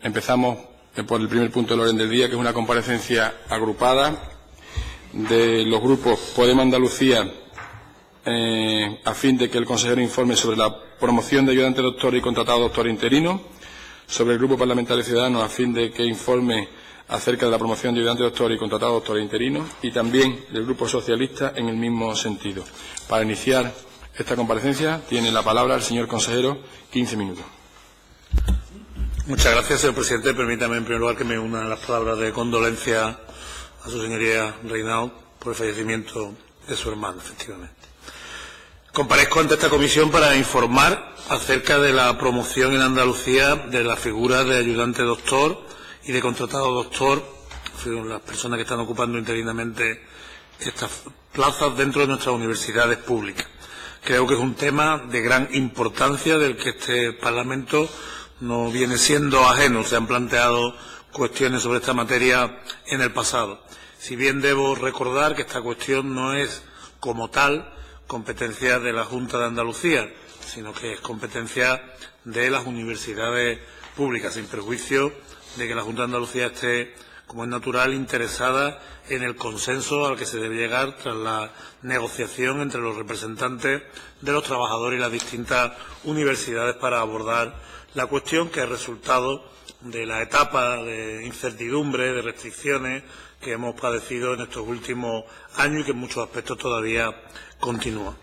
Empezamos por el primer punto del orden del día, que es una comparecencia agrupada de los grupos Podemos Andalucía, a fin de que el consejero informe sobre la promoción de ayudante doctor y contratado doctor interino, sobre el Grupo Parlamentario Ciudadanos, a fin de que informe acerca de la promoción de ayudante doctor y contratado doctor interino, y también del Grupo Socialista en el mismo sentido. Para iniciar esta comparecencia tiene la palabra el señor consejero, 15 minutos. Muchas gracias, señor presidente. Permítame, en primer lugar, que me una a las palabras de condolencia a su señoría Reinao por el fallecimiento de su hermano, efectivamente. Comparezco ante esta comisión para informar acerca de la promoción en Andalucía de la figura de ayudante doctor y de contratado doctor, las personas que están ocupando interinamente estas plazas dentro de nuestras universidades públicas. Creo que es un tema de gran importancia del que este Parlamento no viene siendo ajeno. Se han planteado cuestiones sobre esta materia en el pasado. Si bien debo recordar que esta cuestión no es, como tal, competencia de la Junta de Andalucía, sino que es competencia de las universidades públicas, sin perjuicio de que la Junta de Andalucía esté, como es natural, interesada en el consenso al que se debe llegar tras la negociación entre los representantes de los trabajadores y las distintas universidades para abordar la cuestión, que es resultado de la etapa de incertidumbre, de restricciones que hemos padecido en estos últimos años y que en muchos aspectos todavía continúa.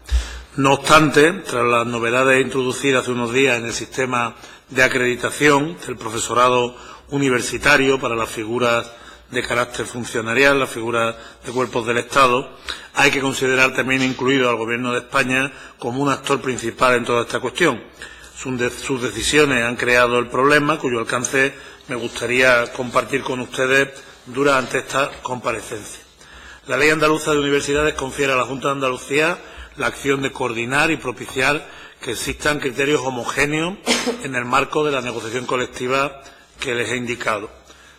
No obstante, tras las novedades introducidas hace unos días en el sistema de acreditación del profesorado universitario para las figuras de carácter funcionarial, las figuras de cuerpos del Estado, hay que considerar también incluido al Gobierno de España como un actor principal en toda esta cuestión. Sus decisiones han creado el problema, cuyo alcance me gustaría compartir con ustedes durante esta comparecencia. La Ley Andaluza de Universidades confiere a la Junta de Andalucía la acción de coordinar y propiciar que existan criterios homogéneos en el marco de la negociación colectiva que les he indicado.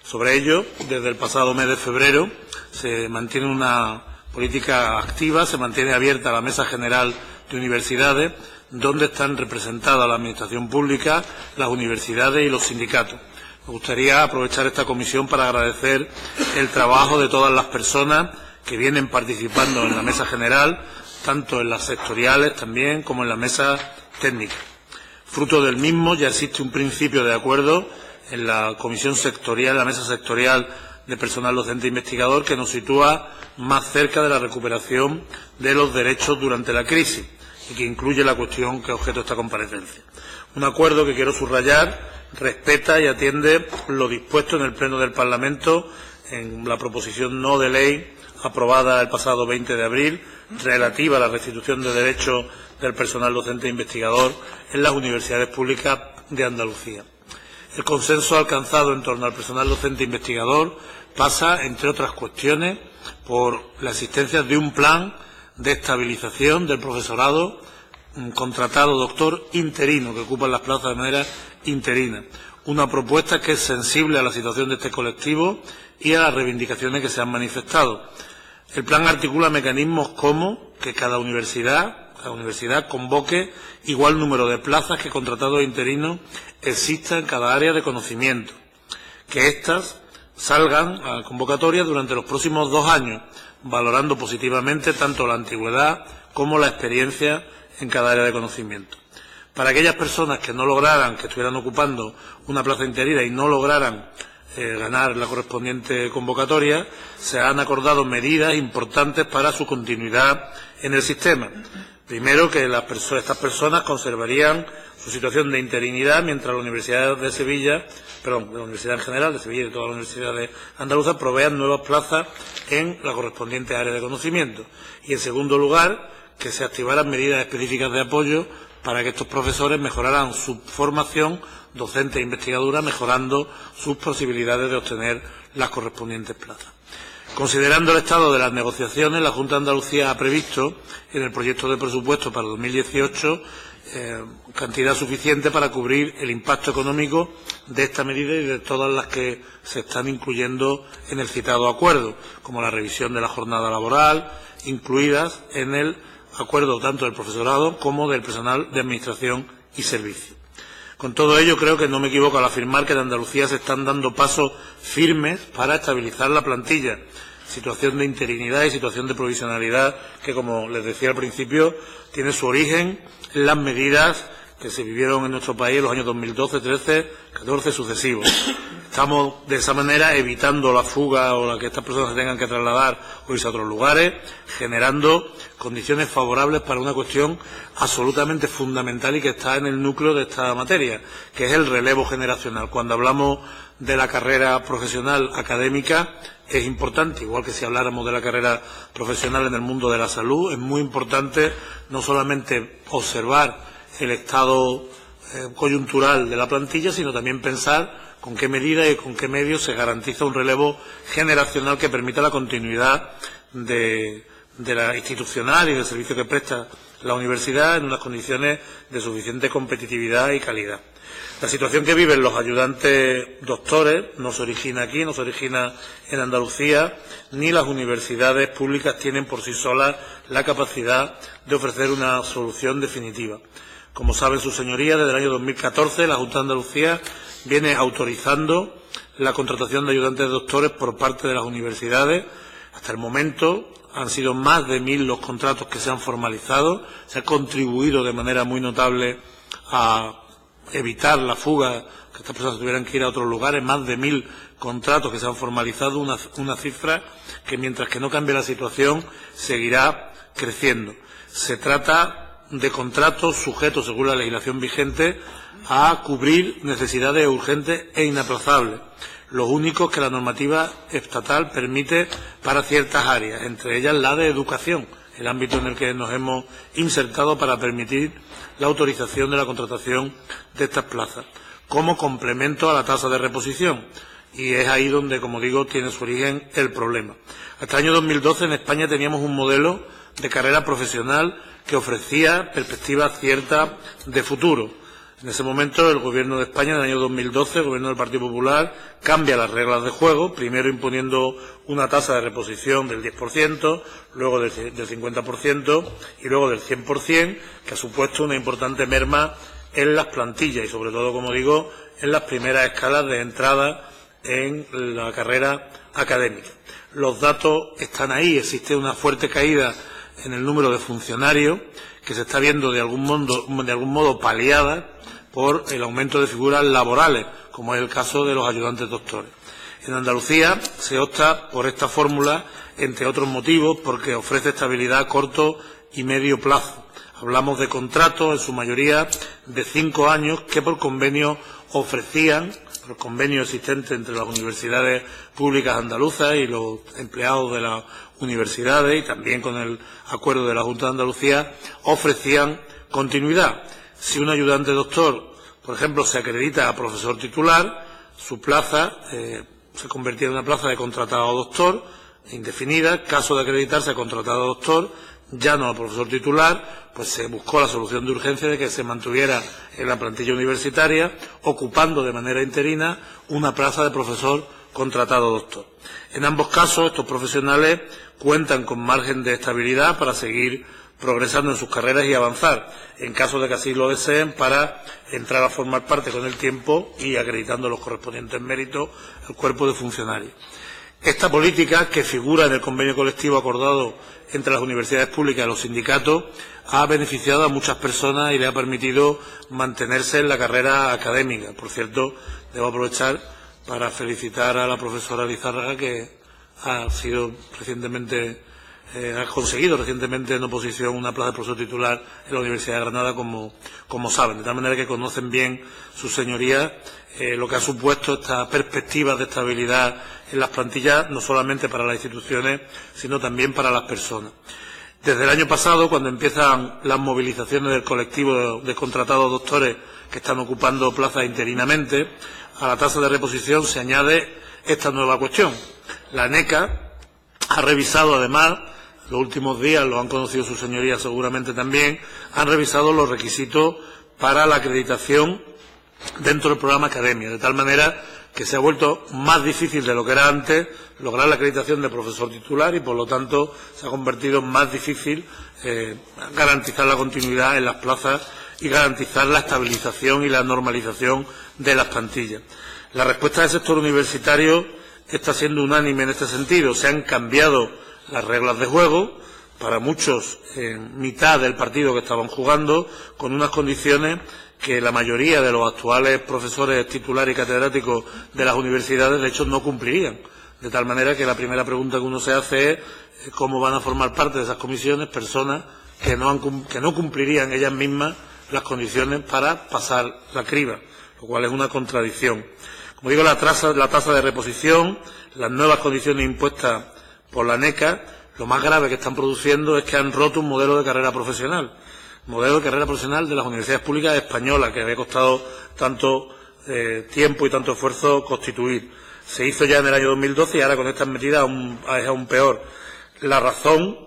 Sobre ello, desde el pasado mes de febrero se mantiene una política activa, se mantiene abierta la Mesa General de Universidades, donde están representadas la Administración Pública, las universidades y los sindicatos. Me gustaría aprovechar esta comisión para agradecer el trabajo de todas las personas que vienen participando en la Mesa General, tanto en las sectoriales también como en la mesa técnica. Fruto del mismo ya existe un principio de acuerdo en la comisión sectorial, la mesa sectorial de personal docente e investigador, que nos sitúa más cerca de la recuperación de los derechos durante la crisis y que incluye la cuestión que objeto esta comparecencia. Un acuerdo que quiero subrayar respeta y atiende lo dispuesto en el Pleno del Parlamento en la proposición no de ley aprobada el pasado 20 de abril relativa a la restitución de derechos del personal docente e investigador en las universidades públicas de Andalucía. El consenso alcanzado en torno al personal docente e investigador pasa, entre otras cuestiones, por la existencia de un plan de estabilización del profesorado contratado doctor interino, que ocupa las plazas de manera interina. Una propuesta que es sensible a la situación de este colectivo y a las reivindicaciones que se han manifestado. El plan articula mecanismos como que cada universidad convoque igual número de plazas que contratados interinos exista en cada área de conocimiento, que éstas salgan a convocatoria durante los próximos 2 años, valorando positivamente tanto la antigüedad como la experiencia en cada área de conocimiento. Para aquellas personas que no lograran, que estuvieran ocupando una plaza interina y no lograran ganar la correspondiente convocatoria, se han acordado medidas importantes para su continuidad en el sistema. Primero, que estas personas conservarían su situación de interinidad mientras la Universidad de Sevilla, de la Universidad en general de Sevilla y de todas las universidades andaluzas provean nuevas plazas en la correspondiente área de conocimiento. Y, en segundo lugar, que se activaran medidas específicas de apoyo para que estos profesores mejoraran su formación docente e investigadora, mejorando sus posibilidades de obtener las correspondientes plazas. Considerando el estado de las negociaciones, la Junta de Andalucía ha previsto en el proyecto de presupuesto para 2018 cantidad suficiente para cubrir el impacto económico de esta medida y de todas las que se están incluyendo en el citado acuerdo, como la revisión de la jornada laboral, incluidas en el acuerdo tanto del profesorado como del personal de administración y servicio. Con todo ello, creo que no me equivoco al afirmar que en Andalucía se están dando pasos firmes para estabilizar la plantilla. Situación de interinidad y situación de provisionalidad que, como les decía al principio, tiene su origen en las medidas que se vivieron en nuestro país en los años 2012, 13, 14 sucesivos. Estamos de esa manera evitando la fuga o la que estas personas se tengan que trasladar o irse a otros lugares, generando condiciones favorables para una cuestión absolutamente fundamental y que está en el núcleo de esta materia, que es el relevo generacional. Cuando hablamos de la carrera profesional académica, es importante, igual que si habláramos de la carrera profesional en el mundo de la salud, es muy importante no solamente observar el estado coyuntural de la plantilla, sino también pensar con qué medida y con qué medios se garantiza un relevo generacional que permita la continuidad de la institucional y del servicio que presta la universidad en unas condiciones de suficiente competitividad y calidad. La situación que viven los ayudantes doctores no se origina aquí, no se origina en Andalucía, ni las universidades públicas tienen por sí solas la capacidad de ofrecer una solución definitiva. Como saben sus señorías, desde el año 2014 la Junta de Andalucía viene autorizando la contratación de ayudantes doctores por parte de las universidades. Hasta el momento han sido más de 1000 los contratos que se han formalizado. Se ha contribuido de manera muy notable a evitar la fuga, que estas personas tuvieran que ir a otros lugares. Más de 1000 contratos que se han formalizado, una cifra que, mientras que no cambie la situación, seguirá creciendo. Se trata de contratos sujetos, según la legislación vigente, a cubrir necesidades urgentes e inaplazables, los únicos que la normativa estatal permite para ciertas áreas, entre ellas la de educación, el ámbito en el que nos hemos insertado para permitir la autorización de la contratación de estas plazas, como complemento a la tasa de reposición. Y es ahí donde, como digo, tiene su origen el problema. Hasta el año 2012 en España teníamos un modelo de carrera profesional que ofrecía perspectivas ciertas de futuro. En ese momento el Gobierno de España, en el año 2012, el Gobierno del Partido Popular, cambia las reglas de juego, primero imponiendo una tasa de reposición del 10%, luego del 50% y luego del 100%, que ha supuesto una importante merma en las plantillas y, sobre todo, como digo, en las primeras escalas de entrada en la carrera académica. Los datos están ahí, existe una fuerte caída en el número de funcionarios que se está viendo de algún modo paliada por el aumento de figuras laborales, como es el caso de los ayudantes doctores. En Andalucía se opta por esta fórmula, entre otros motivos, porque ofrece estabilidad a corto y medio plazo. Hablamos de contratos, en su mayoría, de 5 años, que por convenio ofrecían, por convenio existente entre las universidades públicas andaluzas y los empleados de las universidades, y también con el acuerdo de la Junta de Andalucía, ofrecían continuidad. Si un ayudante doctor, por ejemplo, se acredita a profesor titular, su plaza se convertía en una plaza de contratado doctor indefinida. Caso de acreditarse a contratado doctor, ya no a profesor titular, pues se buscó la solución de urgencia de que se mantuviera en la plantilla universitaria, ocupando de manera interina una plaza de profesor contratado doctor. En ambos casos, estos profesionales cuentan con margen de estabilidad para seguir progresando en sus carreras y avanzar, en caso de que así lo deseen, para entrar a formar parte con el tiempo y acreditando los correspondientes méritos al cuerpo de funcionarios. Esta política, que figura en el convenio colectivo acordado entre las universidades públicas y los sindicatos, ha beneficiado a muchas personas y le ha permitido mantenerse en la carrera académica. Por cierto, debo aprovechar para felicitar a la profesora Lizárraga, que ha conseguido recientemente en oposición una plaza de profesor titular en la Universidad de Granada, como saben, de tal manera que conocen bien sus señorías lo que ha supuesto esta perspectiva de estabilidad en las plantillas, no solamente para las instituciones, sino también para las personas. Desde el año pasado, cuando empiezan las movilizaciones del colectivo de contratados doctores que están ocupando plazas interinamente, a la tasa de reposición se añade esta nueva cuestión. La ANECA ha revisado, además, los últimos días, lo han conocido sus señorías seguramente también, han revisado los requisitos para la acreditación dentro del programa Academia, de tal manera que se ha vuelto más difícil de lo que era antes lograr la acreditación de profesor titular y, por lo tanto, se ha convertido en más difícil garantizar la continuidad en las plazas y garantizar la estabilización y la normalización de las plantillas. La respuesta del sector universitario está siendo unánime en este sentido. Se han cambiado las reglas de juego, para muchos en mitad del partido que estaban jugando, con unas condiciones que la mayoría de los actuales profesores titulares y catedráticos de las universidades, de hecho, no cumplirían. De tal manera que la primera pregunta que uno se hace es cómo van a formar parte de esas comisiones personas que no cumplirían ellas mismas las condiciones para pasar la criba, lo cual es una contradicción. Como digo, la tasa de reposición, las nuevas condiciones impuestas por la NECA, lo más grave que están produciendo es que han roto un modelo de carrera profesional. Modelo de carrera profesional de las universidades públicas españolas, que había costado tanto tiempo y tanto esfuerzo constituir. Se hizo ya en el año 2012 y ahora con estas medidas es aún peor. La razón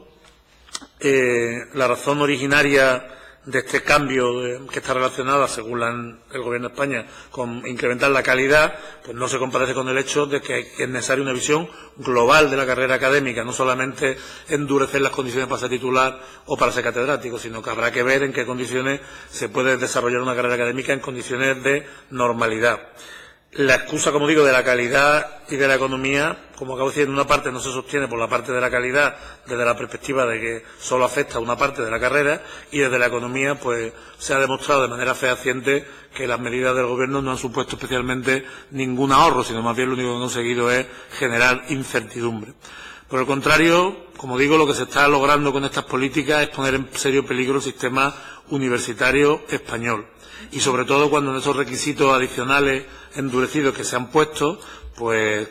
originaria de este cambio que está relacionada, según el Gobierno de España, con incrementar la calidad, pues no se compadece con el hecho de que es necesaria una visión global de la carrera académica, no solamente endurecer las condiciones para ser titular o para ser catedrático, sino que habrá que ver en qué condiciones se puede desarrollar una carrera académica en condiciones de normalidad. La excusa, como digo, de la calidad y de la economía, como acabo de decir, en una parte no se sostiene por la parte de la calidad, desde la perspectiva de que solo afecta a una parte de la carrera, y desde la economía, pues se ha demostrado de manera fehaciente que las medidas del Gobierno no han supuesto especialmente ningún ahorro, sino más bien lo único que han conseguido es generar incertidumbre. Por el contrario, como digo, lo que se está logrando con estas políticas es poner en serio peligro el sistema universitario español. Y sobre todo cuando en esos requisitos adicionales endurecidos que se han puesto, pues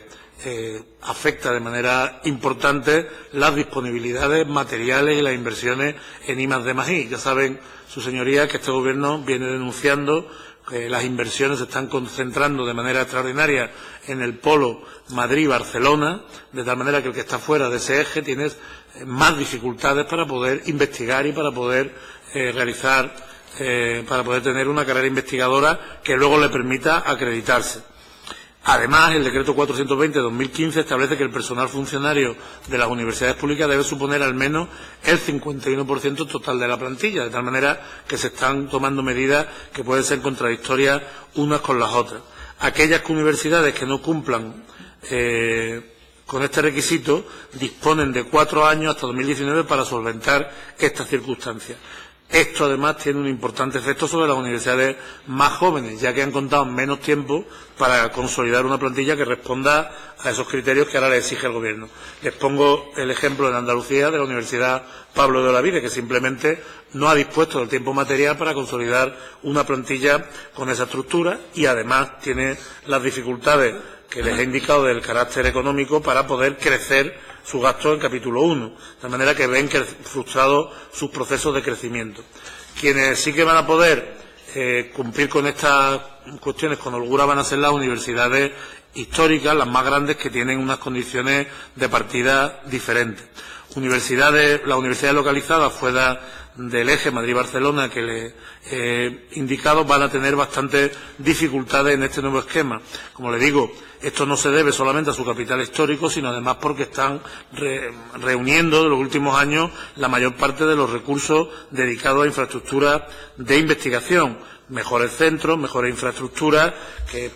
afecta de manera importante las disponibilidades materiales y las inversiones en I+D+I. Ya saben, sus señorías, que este Gobierno viene denunciando que las inversiones se están concentrando de manera extraordinaria en el polo Madrid-Barcelona, de tal manera que el que está fuera de ese eje tiene más dificultades para poder investigar y para poder para poder tener una carrera investigadora que luego le permita acreditarse. Además, el decreto 420 de 2015 establece que el personal funcionario de las universidades públicas debe suponer al menos el 51% total de la plantilla, de tal manera que se están tomando medidas que pueden ser contradictorias unas con las otras. Aquellas universidades que no cumplan con este requisito disponen de 4 años hasta 2019 para solventar estas circunstancias. Esto, además, tiene un importante efecto sobre las universidades más jóvenes, ya que han contado menos tiempo para consolidar una plantilla que responda a esos criterios que ahora les exige el Gobierno. Les pongo el ejemplo en Andalucía de la Universidad Pablo de Olavide, que simplemente no ha dispuesto del tiempo material para consolidar una plantilla con esa estructura y, además, tiene las dificultades que les he indicado del carácter económico para poder crecer su gasto en capítulo 1, de manera que ven frustrados sus procesos de crecimiento. Quienes sí que van a poder cumplir con estas cuestiones con holgura van a ser las universidades históricas, las más grandes, que tienen unas condiciones de partida diferentes. Las universidades localizadas fuera del eje Madrid-Barcelona que les he indicado van a tener bastantes dificultades en este nuevo esquema. Como le digo, esto no se debe solamente a su capital histórico, sino además porque están reuniendo en los últimos años la mayor parte de los recursos dedicados a infraestructuras de investigación. Mejores centros, mejores infraestructuras que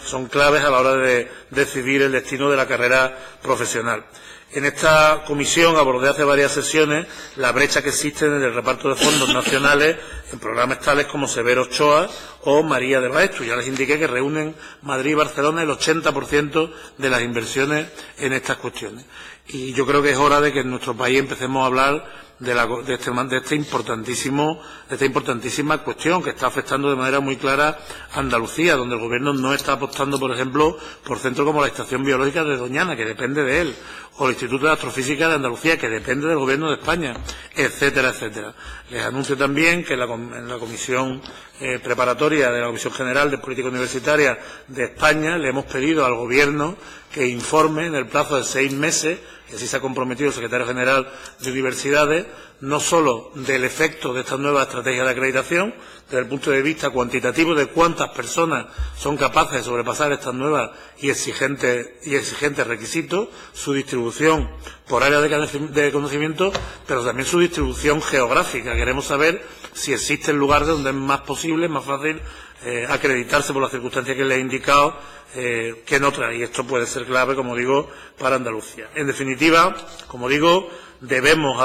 son claves a la hora de decidir el destino de la carrera profesional. En esta comisión abordé hace varias sesiones la brecha que existe en el reparto de fondos nacionales en programas tales como Severo Ochoa o María de Baestu. Ya les indiqué que reúnen Madrid y Barcelona el 80% de las inversiones en estas cuestiones. Y yo creo que es hora de que en nuestro país empecemos a hablar de esta importantísima cuestión que está afectando de manera muy clara a Andalucía, donde el Gobierno no está apostando, por ejemplo, por centros como la Estación Biológica de Doñana, que depende de él, o el Instituto de Astrofísica de Andalucía, que depende del Gobierno de España, etcétera, etcétera. Les anuncio también que en la comisión preparatoria de la Comisión General de Política Universitaria de España le hemos pedido al Gobierno que informe en el plazo de 6 meses, y así se ha comprometido el secretario general de Universidades, no solo del efecto de esta nueva estrategia de acreditación, desde el punto de vista cuantitativo de cuántas personas son capaces de sobrepasar estas nuevas y exigentes requisitos, su distribución por área de conocimiento, pero también su distribución geográfica. Queremos saber si existen lugares donde es más posible, más fácil acreditarse por las circunstancias que les he indicado que en otras, y esto puede ser clave, como digo, para Andalucía. En definitiva, como digo, debemos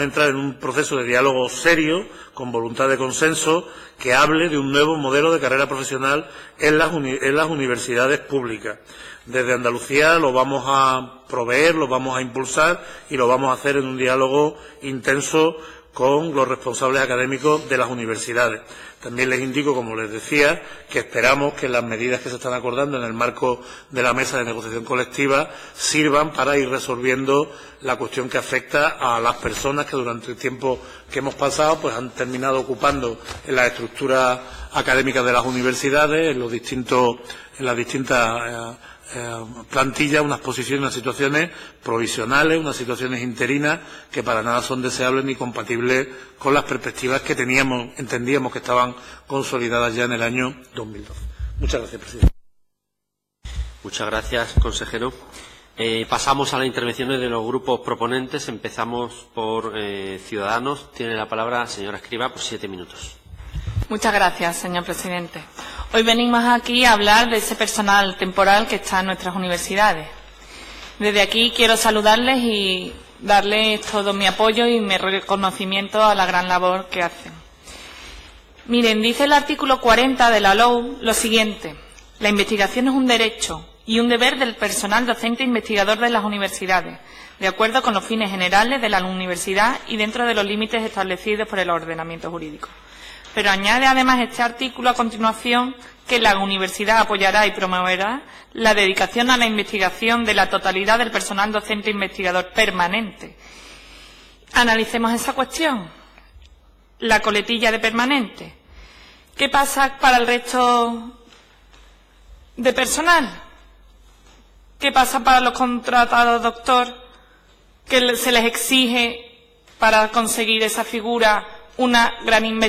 entrar en un proceso de diálogo serio, con voluntad de consenso, que hable de un nuevo modelo de carrera profesional en las universidades públicas. Desde Andalucía lo vamos a proveer, lo vamos a impulsar y lo vamos a hacer en un diálogo intenso con los responsables académicos de las universidades. También les indico, como les decía, que esperamos que las medidas que se están acordando en el marco de la mesa de negociación colectiva sirvan para ir resolviendo la cuestión que afecta a las personas que durante el tiempo que hemos pasado pues han terminado ocupando en las estructuras académicas de las universidades, en las distintas plantillas, unas posiciones, unas situaciones provisionales, unas situaciones interinas que para nada son deseables ni compatibles con las perspectivas que entendíamos que estaban consolidadas ya en el año 2012. Muchas gracias, presidente. Muchas gracias, consejero. Pasamos a las intervenciones de los grupos proponentes. Empezamos por Ciudadanos. Tiene la palabra la señora Escrivá por 7 minutos. Muchas gracias, señor presidente. Hoy venimos aquí a hablar de ese personal temporal que está en nuestras universidades. Desde aquí quiero saludarles y darles todo mi apoyo y mi reconocimiento a la gran labor que hacen. Miren, dice el artículo 40 de la LOU lo siguiente: la investigación es un derecho y un deber del personal docente e investigador de las universidades, de acuerdo con los fines generales de la universidad y dentro de los límites establecidos por el ordenamiento jurídico. Pero añade además este artículo a continuación que la universidad apoyará y promoverá la dedicación a la investigación de la totalidad del personal docente e investigador permanente. Analicemos esa cuestión. La coletilla de permanente. ¿Qué pasa para el resto de personal? ¿Qué pasa para los contratados doctor que se les exige para conseguir esa figura una gran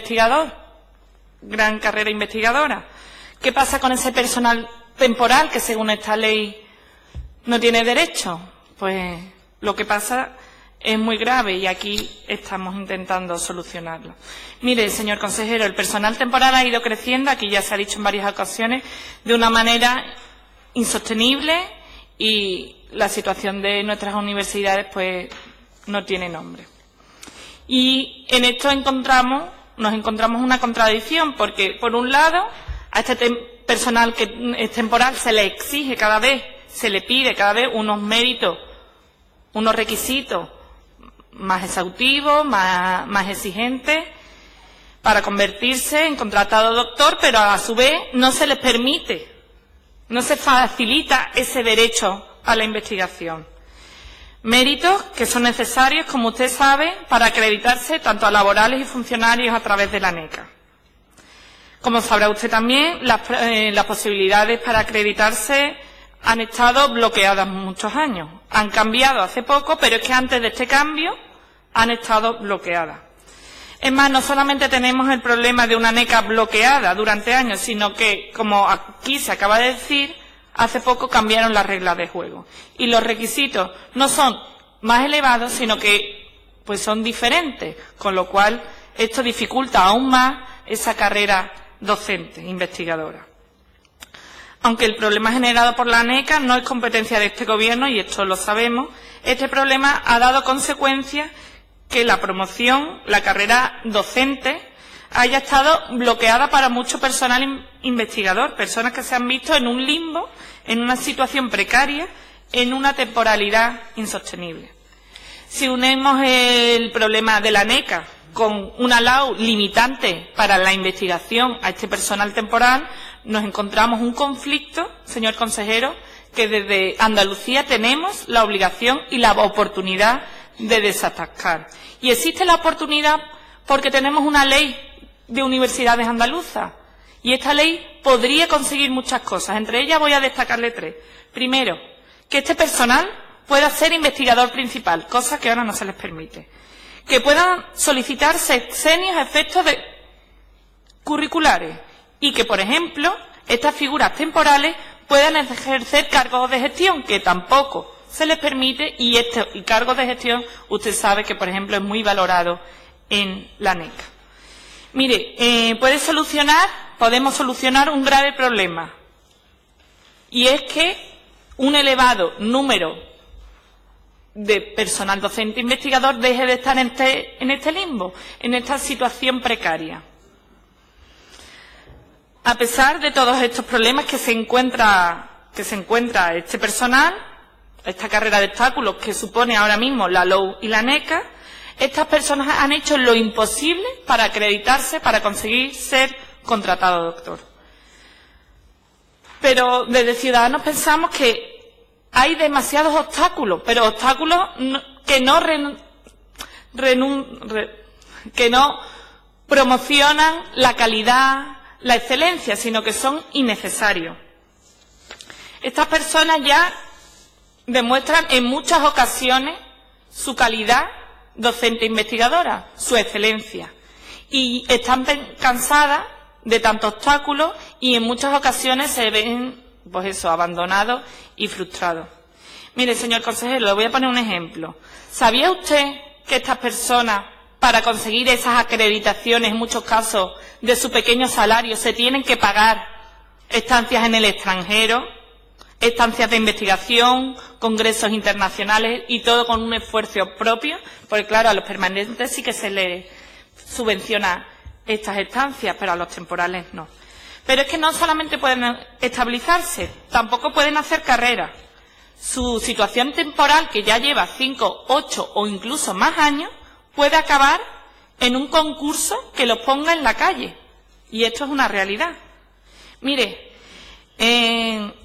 carrera investigadora? ¿Qué pasa con ese personal temporal que según esta ley no tiene derecho? Pues lo que pasa es muy grave y aquí estamos intentando solucionarlo. Mire, señor consejero, el personal temporal ha ido creciendo, aquí ya se ha dicho en varias ocasiones, de una manera insostenible y la situación de nuestras universidades pues no tiene nombre. Y en esto nos encontramos una contradicción, porque por un lado a este personal que es temporal se le exige cada vez, se le pide cada vez unos méritos, unos requisitos más exhaustivos, más exigentes para convertirse en contratado doctor, pero a su vez no se les permite, no se facilita ese derecho a la investigación. Méritos que son necesarios, como usted sabe, para acreditarse tanto a laborales y funcionarios a través de la ANECA. Como sabrá usted también, las posibilidades para acreditarse han estado bloqueadas muchos años. Han cambiado hace poco, pero es que antes de este cambio han estado bloqueadas. Es más, no solamente tenemos el problema de una ANECA bloqueada durante años, sino que, como aquí se acaba de decir, hace poco cambiaron las reglas de juego y los requisitos no son más elevados, sino que pues son diferentes, con lo cual esto dificulta aún más esa carrera docente, investigadora. Aunque el problema generado por la ANECA no es competencia de este Gobierno, y esto lo sabemos, este problema ha dado consecuencias que la promoción, la carrera docente, haya estado bloqueada para mucho personal investigador, personas que se han visto en un limbo, en una situación precaria, en una temporalidad insostenible. Si unimos el problema de la ANECA con una LAU limitante para la investigación a este personal temporal, nos encontramos un conflicto, señor consejero, que desde Andalucía tenemos la obligación y la oportunidad de desatascar. Y existe la oportunidad porque tenemos una ley de universidades andaluzas. Y esta ley podría conseguir muchas cosas. Entre ellas voy a destacarle 3. Primero, que este personal pueda ser investigador principal, cosa que ahora no se les permite. Que puedan solicitar sexenios a efectos curriculares y que, por ejemplo, estas figuras temporales puedan ejercer cargos de gestión, que tampoco se les permite, y cargos de gestión usted sabe que, por ejemplo, es muy valorado en la NECA. Mire, podemos solucionar un grave problema, y es que un elevado número de personal docente investigador deje de estar en este limbo, en esta situación precaria. A pesar de todos estos problemas que se encuentra este personal, esta carrera de obstáculos que supone ahora mismo la LOU y la NECA, estas personas han hecho lo imposible para acreditarse, para conseguir ser contratado doctor. Pero desde Ciudadanos pensamos que hay demasiados obstáculos, pero obstáculos que no promocionan la calidad, la excelencia, sino que son innecesarios. Estas personas ya demuestran en muchas ocasiones su calidad docente investigadora, su excelencia, y están cansadas de tantos obstáculos y en muchas ocasiones se ven, pues eso, abandonados y frustrados. Mire, señor consejero, le voy a poner un ejemplo. ¿Sabía usted que estas personas, para conseguir esas acreditaciones, en muchos casos, de su pequeño salario, se tienen que pagar estancias en el extranjero, estancias de investigación, congresos internacionales y todo con un esfuerzo propio? Porque, claro, a los permanentes sí que se les subvenciona estas estancias, pero a los temporales no. Pero es que no solamente pueden estabilizarse, tampoco pueden hacer carrera. Su situación temporal, que ya lleva 5, 8 o incluso más años, puede acabar en un concurso que los ponga en la calle. Y esto es una realidad. Mire,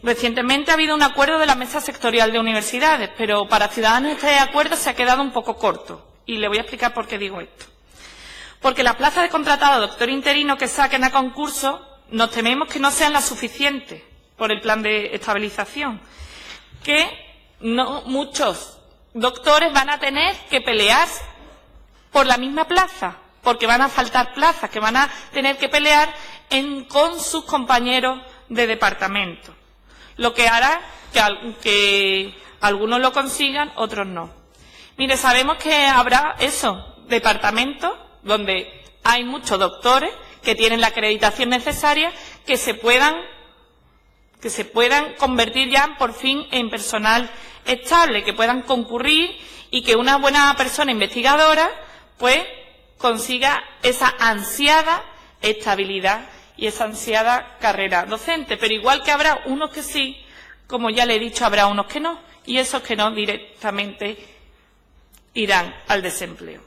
recientemente ha habido un acuerdo de la Mesa Sectorial de Universidades, pero para Ciudadanos este acuerdo se ha quedado un poco corto. Y le voy a explicar por qué digo esto. Porque las plazas de contratado doctor interino que saquen a concurso, nos tememos que no sean las suficientes por el plan de estabilización. Que no muchos doctores van a tener que pelear por la misma plaza, porque van a faltar plazas, que van a tener que pelear con sus compañeros de departamento, lo que hará que algunos lo consigan, otros no. Mire, sabemos que habrá departamentos donde hay muchos doctores que tienen la acreditación necesaria, que se puedan convertir ya por fin en personal estable, que puedan concurrir y que una buena persona investigadora pues consiga esa ansiada estabilidad y esa ansiada carrera docente. Pero igual que habrá unos que sí, como ya le he dicho, habrá unos que no, y esos que no directamente irán al desempleo.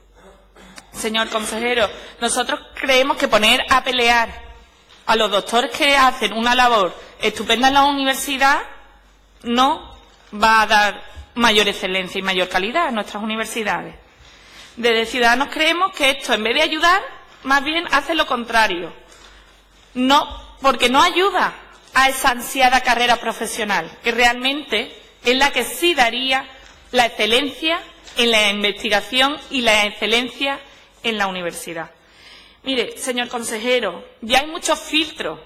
Señor consejero, nosotros creemos que poner a pelear a los doctores que hacen una labor estupenda en la universidad no va a dar mayor excelencia y mayor calidad a nuestras universidades. Desde Ciudadanos creemos que esto, en vez de ayudar, más bien hace lo contrario. No, porque no ayuda a esa ansiada carrera profesional, que realmente es la que sí daría la excelencia en la investigación y la excelencia en la universidad. Mire, señor consejero, ya hay muchos filtros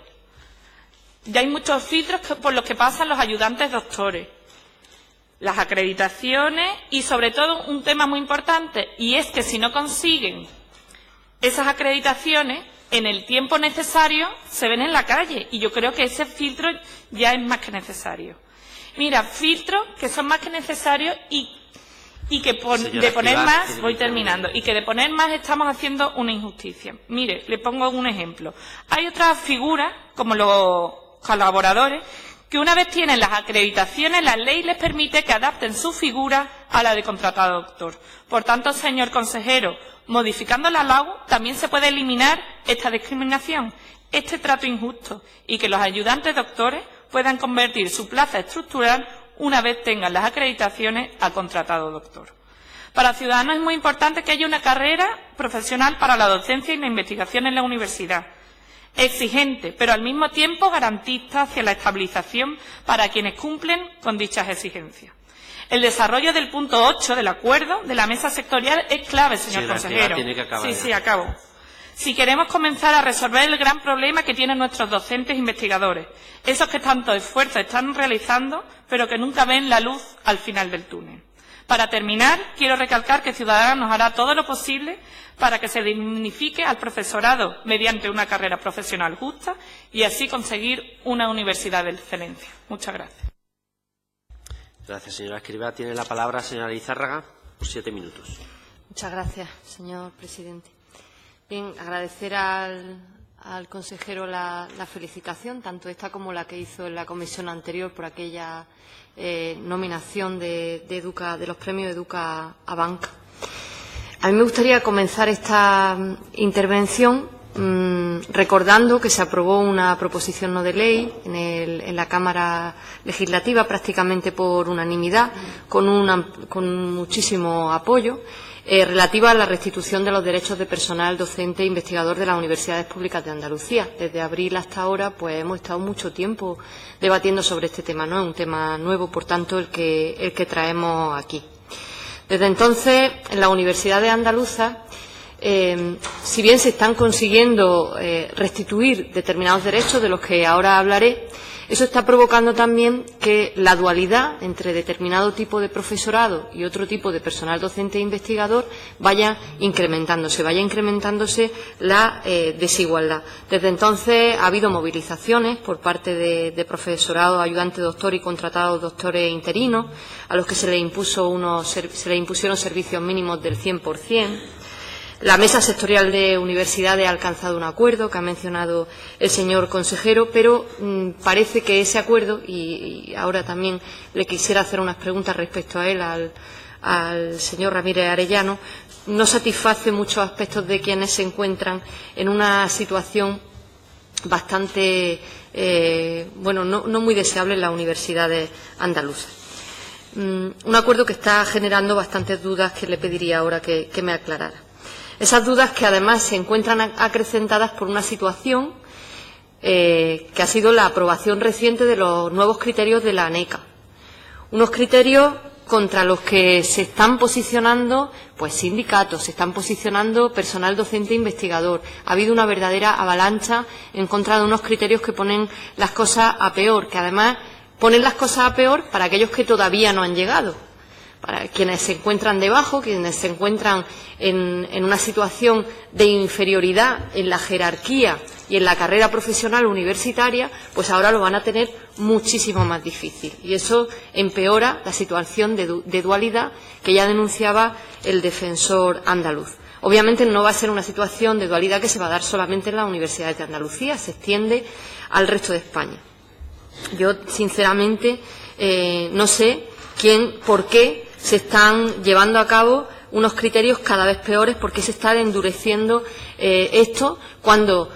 por los que pasan los ayudantes doctores, las acreditaciones y, sobre todo, un tema muy importante, y es que si no consiguen esas acreditaciones en el tiempo necesario, se ven en la calle, y yo creo que ese filtro ya es más que necesario. Mira, filtros que son más que necesarios y que de poner más, voy terminando, y que de poner más estamos haciendo una injusticia. Mire, le pongo un ejemplo. Hay otras figuras, como los colaboradores, que una vez tienen las acreditaciones, la ley les permite que adapten su figura a la de contratado doctor. Por tanto, señor consejero, modificando la LOU también se puede eliminar esta discriminación, este trato injusto, y que los ayudantes doctores puedan convertir su plaza estructural una vez tengan las acreditaciones a contratado doctor. Para Ciudadanos es muy importante que haya una carrera profesional para la docencia y la investigación en la universidad. exigente, pero al mismo tiempo garantista hacia la estabilización para quienes cumplen con dichas exigencias. El desarrollo del punto 8 del acuerdo de la mesa sectorial es clave, señor consejero. Tiene que acabar ya. Acabo. Si queremos comenzar a resolver el gran problema que tienen nuestros docentes e investigadores, esos que tanto esfuerzo están realizando, pero que nunca ven la luz al final del túnel. Para terminar, quiero recalcar que Ciudadanos hará todo lo posible para que se dignifique al profesorado mediante una carrera profesional justa y así conseguir una universidad de excelencia. Muchas gracias. Gracias, señora Escrivá. Tiene la palabra señora Lizárraga por 7 minutos. Muchas gracias, señor presidente. Bien, agradecer al consejero la felicitación, tanto esta como la que hizo en la comisión anterior por aquella nominación de los premios Educa a Banca. A mí me gustaría comenzar esta intervención recordando que se aprobó una proposición no de ley en la Cámara Legislativa prácticamente por unanimidad, con muchísimo apoyo, relativa a la restitución de los derechos de personal docente e investigador de las universidades públicas de Andalucía. Desde abril hasta ahora pues hemos estado mucho tiempo debatiendo sobre este tema, no es un tema nuevo, por tanto, el que traemos aquí. Desde entonces, en las universidades andaluzas, si bien se están consiguiendo restituir determinados derechos de los que ahora hablaré, eso está provocando también que la dualidad entre determinado tipo de profesorado y otro tipo de personal docente e investigador vaya incrementándose la desigualdad. Desde entonces ha habido movilizaciones por parte de profesorado, ayudante doctor y contratados doctores interinos, a los que se les impusieron servicios mínimos del 100%. La mesa sectorial de universidades ha alcanzado un acuerdo que ha mencionado el señor consejero, pero parece que ese acuerdo, y ahora también le quisiera hacer unas preguntas respecto a él, al señor Ramírez Arellano, no satisface muchos aspectos de quienes se encuentran en una situación bastante, no muy deseable en las universidades andaluzas. Un acuerdo que está generando bastantes dudas que le pediría ahora que me aclarara. Esas dudas que además se encuentran acrecentadas por una situación que ha sido la aprobación reciente de los nuevos criterios de la ANECA. Unos criterios contra los que se están posicionando pues sindicatos, se están posicionando personal docente e investigador. Ha habido una verdadera avalancha en contra de unos criterios que ponen las cosas a peor, que además ponen las cosas a peor para aquellos que todavía no han llegado. Para quienes se encuentran debajo, quienes se encuentran en una situación de inferioridad en la jerarquía y en la carrera profesional universitaria, pues ahora lo van a tener muchísimo más difícil. Y eso empeora la situación de dualidad que ya denunciaba el defensor andaluz. Obviamente no va a ser una situación de dualidad que se va a dar solamente en las universidades de Andalucía, se extiende al resto de España. Yo, sinceramente, no sé por qué se están llevando a cabo unos criterios cada vez peores, porque se está endureciendo esto cuando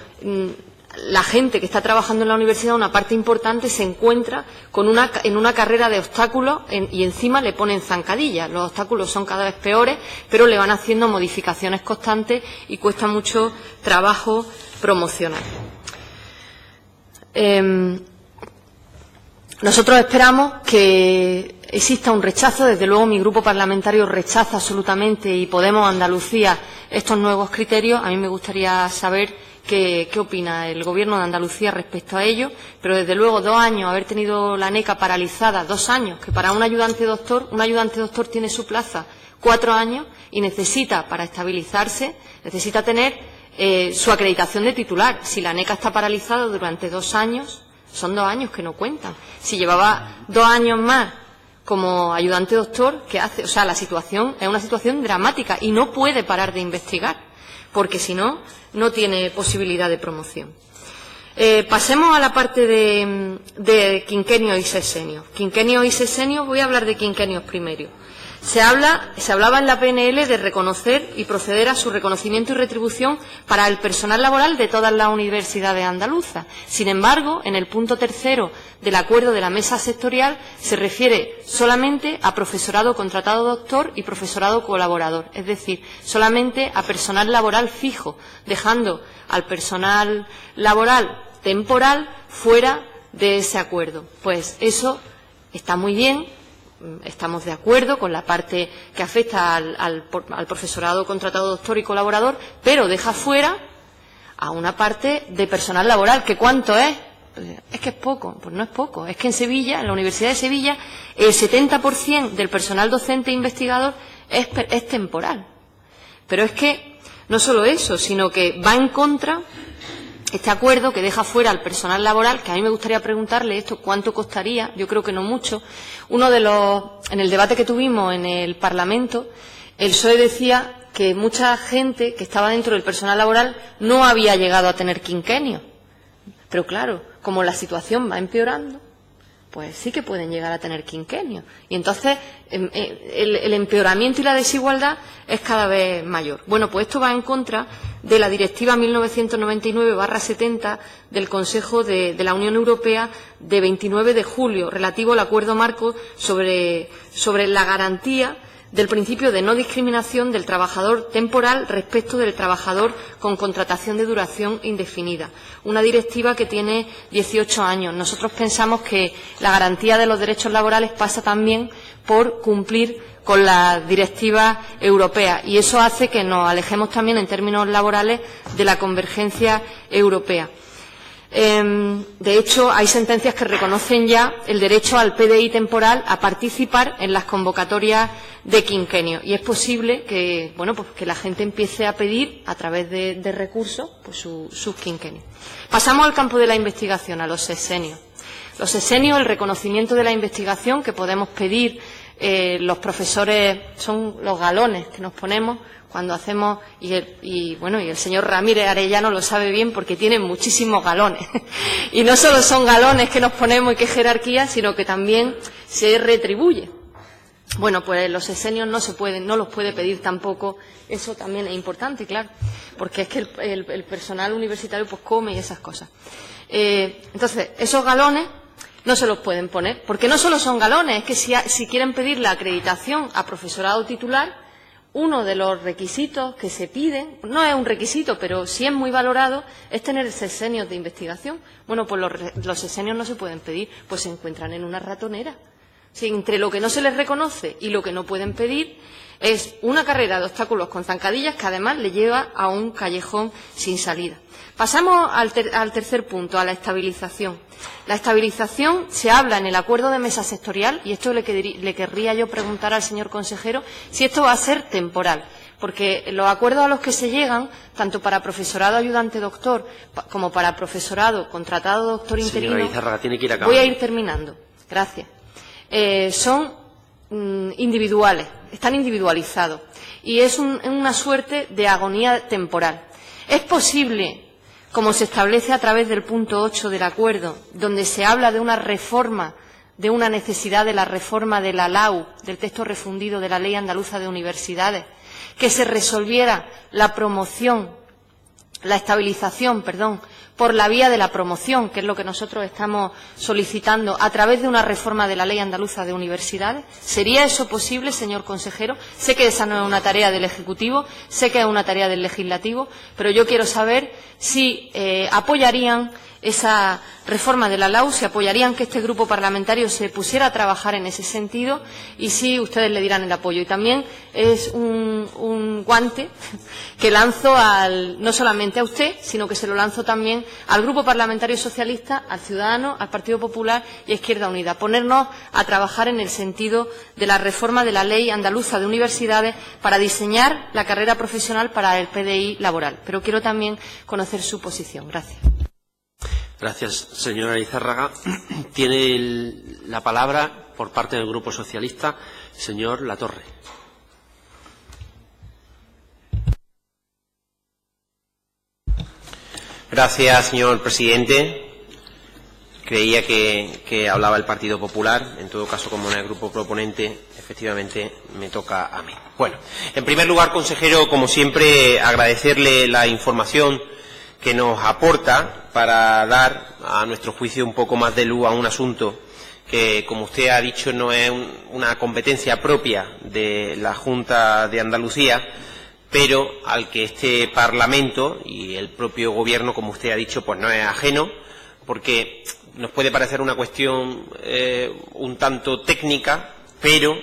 la gente que está trabajando en la universidad, una parte importante, se encuentra en una carrera de obstáculos y encima le ponen zancadillas. Los obstáculos son cada vez peores, pero le van haciendo modificaciones constantes y cuesta mucho trabajo promocionar. Nosotros esperamos que exista un rechazo. Desde luego mi grupo parlamentario rechaza absolutamente, y Podemos Andalucía, estos nuevos criterios. A mí me gustaría saber qué opina el Gobierno de Andalucía respecto a ello, pero desde luego 2 años, haber tenido la ANECA paralizada, 2 años, que para un ayudante doctor tiene su plaza 4 años y necesita, para estabilizarse, necesita tener su acreditación de titular. Si la ANECA está paralizada durante 2 años, son 2 años que no cuentan. Si llevaba 2 años más como ayudante doctor, ¿qué hace? O sea, la situación es una situación dramática y no puede parar de investigar, porque si no, no tiene posibilidad de promoción. Pasemos a la parte de quinquenios y sexenios. Quinquenios y sexenios, voy a hablar de quinquenios primero. Se hablaba en la PNL de reconocer y proceder a su reconocimiento y retribución para el personal laboral de todas las universidades andaluzas. Sin embargo, en el punto 3 del acuerdo de la mesa sectorial se refiere solamente a profesorado contratado doctor y profesorado colaborador, es decir, solamente a personal laboral fijo, dejando al personal laboral temporal fuera de ese acuerdo. Pues eso está muy bien. Estamos de acuerdo con la parte que afecta al profesorado contratado doctor y colaborador, pero deja fuera a una parte de personal laboral, que ¿cuánto es? Es que es poco. Pues no es poco. Es que en Sevilla, en la Universidad de Sevilla, el 70% del personal docente e investigador es temporal. Pero es que no solo eso, sino que va en contra este acuerdo que deja fuera al personal laboral, que a mí me gustaría preguntarle esto, ¿cuánto costaría? Yo creo que no mucho. En el debate que tuvimos en el Parlamento, el PSOE decía que mucha gente que estaba dentro del personal laboral no había llegado a tener quinquenio. Pero claro, como la situación va empeorando, pues sí que pueden llegar a tener quinquenio. Y entonces el empeoramiento y la desigualdad es cada vez mayor. Bueno, pues esto va en contra de la Directiva 1999/70 del Consejo de la Unión Europea de 29 de julio, relativo al Acuerdo Marco sobre la garantía del principio de no discriminación del trabajador temporal respecto del trabajador con contratación de duración indefinida. Una directiva que tiene 18 años. Nosotros pensamos que la garantía de los derechos laborales pasa también por cumplir con la directiva europea, y eso hace que nos alejemos también en términos laborales de la convergencia europea. De hecho, hay sentencias que reconocen ya el derecho al PDI temporal a participar en las convocatorias de quinquenio, y es posible que, pues que la gente empiece a pedir a través de recursos pues sus quinquenios. Pasamos al campo de la investigación, a los sexenios. Los sexenios, el reconocimiento de la investigación que podemos pedir los profesores, son los galones que nos ponemos cuando hacemos, y el señor Ramírez Arellano lo sabe bien porque tiene muchísimos galones. Y no solo son galones que nos ponemos y qué jerarquía, sino que también se retribuye. Bueno, pues los sexenios no los puede pedir tampoco. Eso también es importante, claro, porque es que el personal universitario pues come y esas cosas. Entonces, esos galones no se los pueden poner, porque no solo son galones, es que si quieren pedir la acreditación a profesorado titular, uno de los requisitos que se piden, no es un requisito, pero sí es muy valorado, es tener sexenios de investigación. Bueno, pues los sexenios no se pueden pedir, pues se encuentran en una ratonera. Si entre lo que no se les reconoce y lo que no pueden pedir es una carrera de obstáculos con zancadillas que además le lleva a un callejón sin salida. Pasamos al tercer punto, a la estabilización. La estabilización se habla en el acuerdo de mesa sectorial, y esto le querría yo preguntar al señor consejero si esto va a ser temporal, porque los acuerdos a los que se llegan, tanto para profesorado ayudante doctor como para profesorado contratado doctor interino, señora Izárraga, tiene que ir acabando. Voy a ir terminando, gracias, son individuales, están individualizados, y es una suerte de agonía temporal. Es posible, como se establece a través del punto 8 del acuerdo, donde se habla de una reforma, de una necesidad de la reforma de la LAU, del texto refundido de la Ley Andaluza de Universidades, que se resolviera la estabilización, por la vía de la promoción, que es lo que nosotros estamos solicitando a través de una reforma de la Ley Andaluza de Universidades. ¿Sería eso posible, señor consejero? Sé que esa no es una tarea del Ejecutivo, sé que es una tarea del Legislativo, pero yo quiero saber si apoyarían esa reforma de la LAU, si apoyarían que este grupo parlamentario se pusiera a trabajar en ese sentido, y si ustedes le dirán el apoyo. Y también es un guante que lanzo no solamente a usted, sino que se lo lanzo también al Grupo Parlamentario Socialista, al Ciudadanos, al Partido Popular y a Izquierda Unida. Ponernos a trabajar en el sentido de la reforma de la Ley Andaluza de Universidades para diseñar la carrera profesional para el PDI laboral. Pero quiero también conocer su posición. Gracias. Gracias, señora Izárraga. Tiene la palabra, por parte del Grupo Socialista, señor Latorre. Gracias, señor presidente. Creía que hablaba el Partido Popular. En todo caso, como en el grupo proponente, efectivamente me toca a mí. Bueno, en primer lugar, consejero, como siempre, agradecerle la información que nos aporta para dar, a nuestro juicio, un poco más de luz a un asunto que, como usted ha dicho, no es una competencia propia de la Junta de Andalucía, pero al que este Parlamento y el propio Gobierno, como usted ha dicho, pues no es ajeno, porque nos puede parecer una cuestión un tanto técnica, pero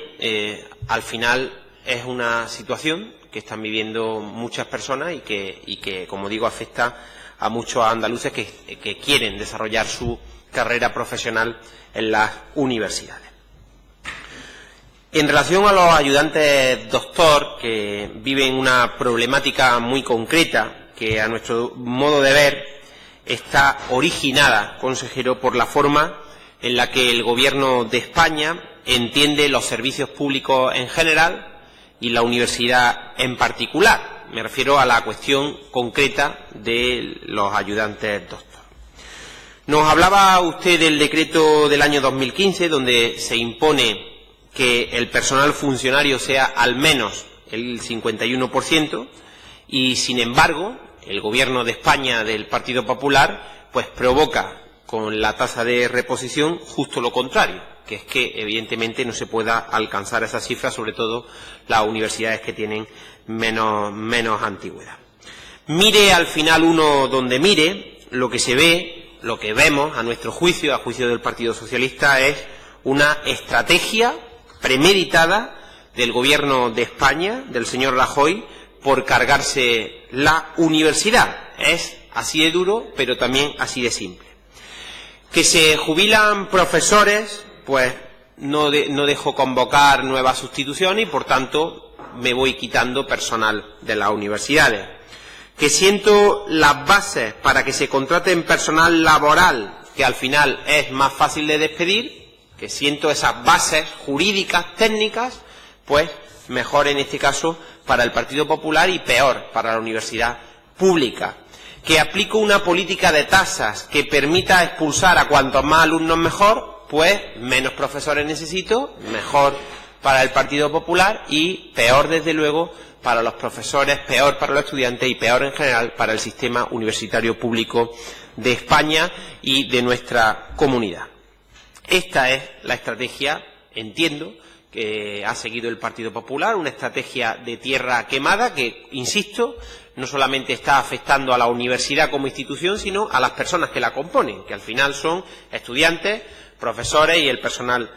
al final es una situación que están viviendo muchas personas y que, como digo, afecta a muchos andaluces que quieren desarrollar su carrera profesional en las universidades. En relación a los ayudantes doctor, que viven una problemática muy concreta, que a nuestro modo de ver está originada, consejero, por la forma en la que el Gobierno de España entiende los servicios públicos en general y la universidad en particular. Me refiero a la cuestión concreta de los ayudantes doctor. Nos hablaba usted del decreto del año 2015, donde se impone que el personal funcionario sea al menos el 51%, y sin embargo el Gobierno de España del Partido Popular pues provoca con la tasa de reposición justo lo contrario, que es que evidentemente no se pueda alcanzar esa cifra, sobre todo las universidades que tienen menos antigüedad. Mire al final uno donde mire, lo que se ve, lo que vemos a nuestro juicio, a juicio del Partido Socialista, es una estrategia premeditada del Gobierno de España, del señor Rajoy, por cargarse la universidad. Es así de duro, pero también así de simple. Que se jubilan profesores, pues no dejo convocar nuevas sustituciones y, por tanto, me voy quitando personal de las universidades. Que siento las bases para que se contraten personal laboral, que al final es más fácil de despedir, que siento esas bases jurídicas, técnicas, pues mejor en este caso para el Partido Popular y peor para la universidad pública. Que aplico una política de tasas que permita expulsar a cuantos más alumnos mejor, pues menos profesores necesito, mejor para el Partido Popular y peor, desde luego, para los profesores, peor para los estudiantes y peor en general para el sistema universitario público de España y de nuestra comunidad. Esta es la estrategia, entiendo, que ha seguido el Partido Popular, una estrategia de tierra quemada que, insisto, no solamente está afectando a la universidad como institución, sino a las personas que la componen, que al final son estudiantes, profesores y el personal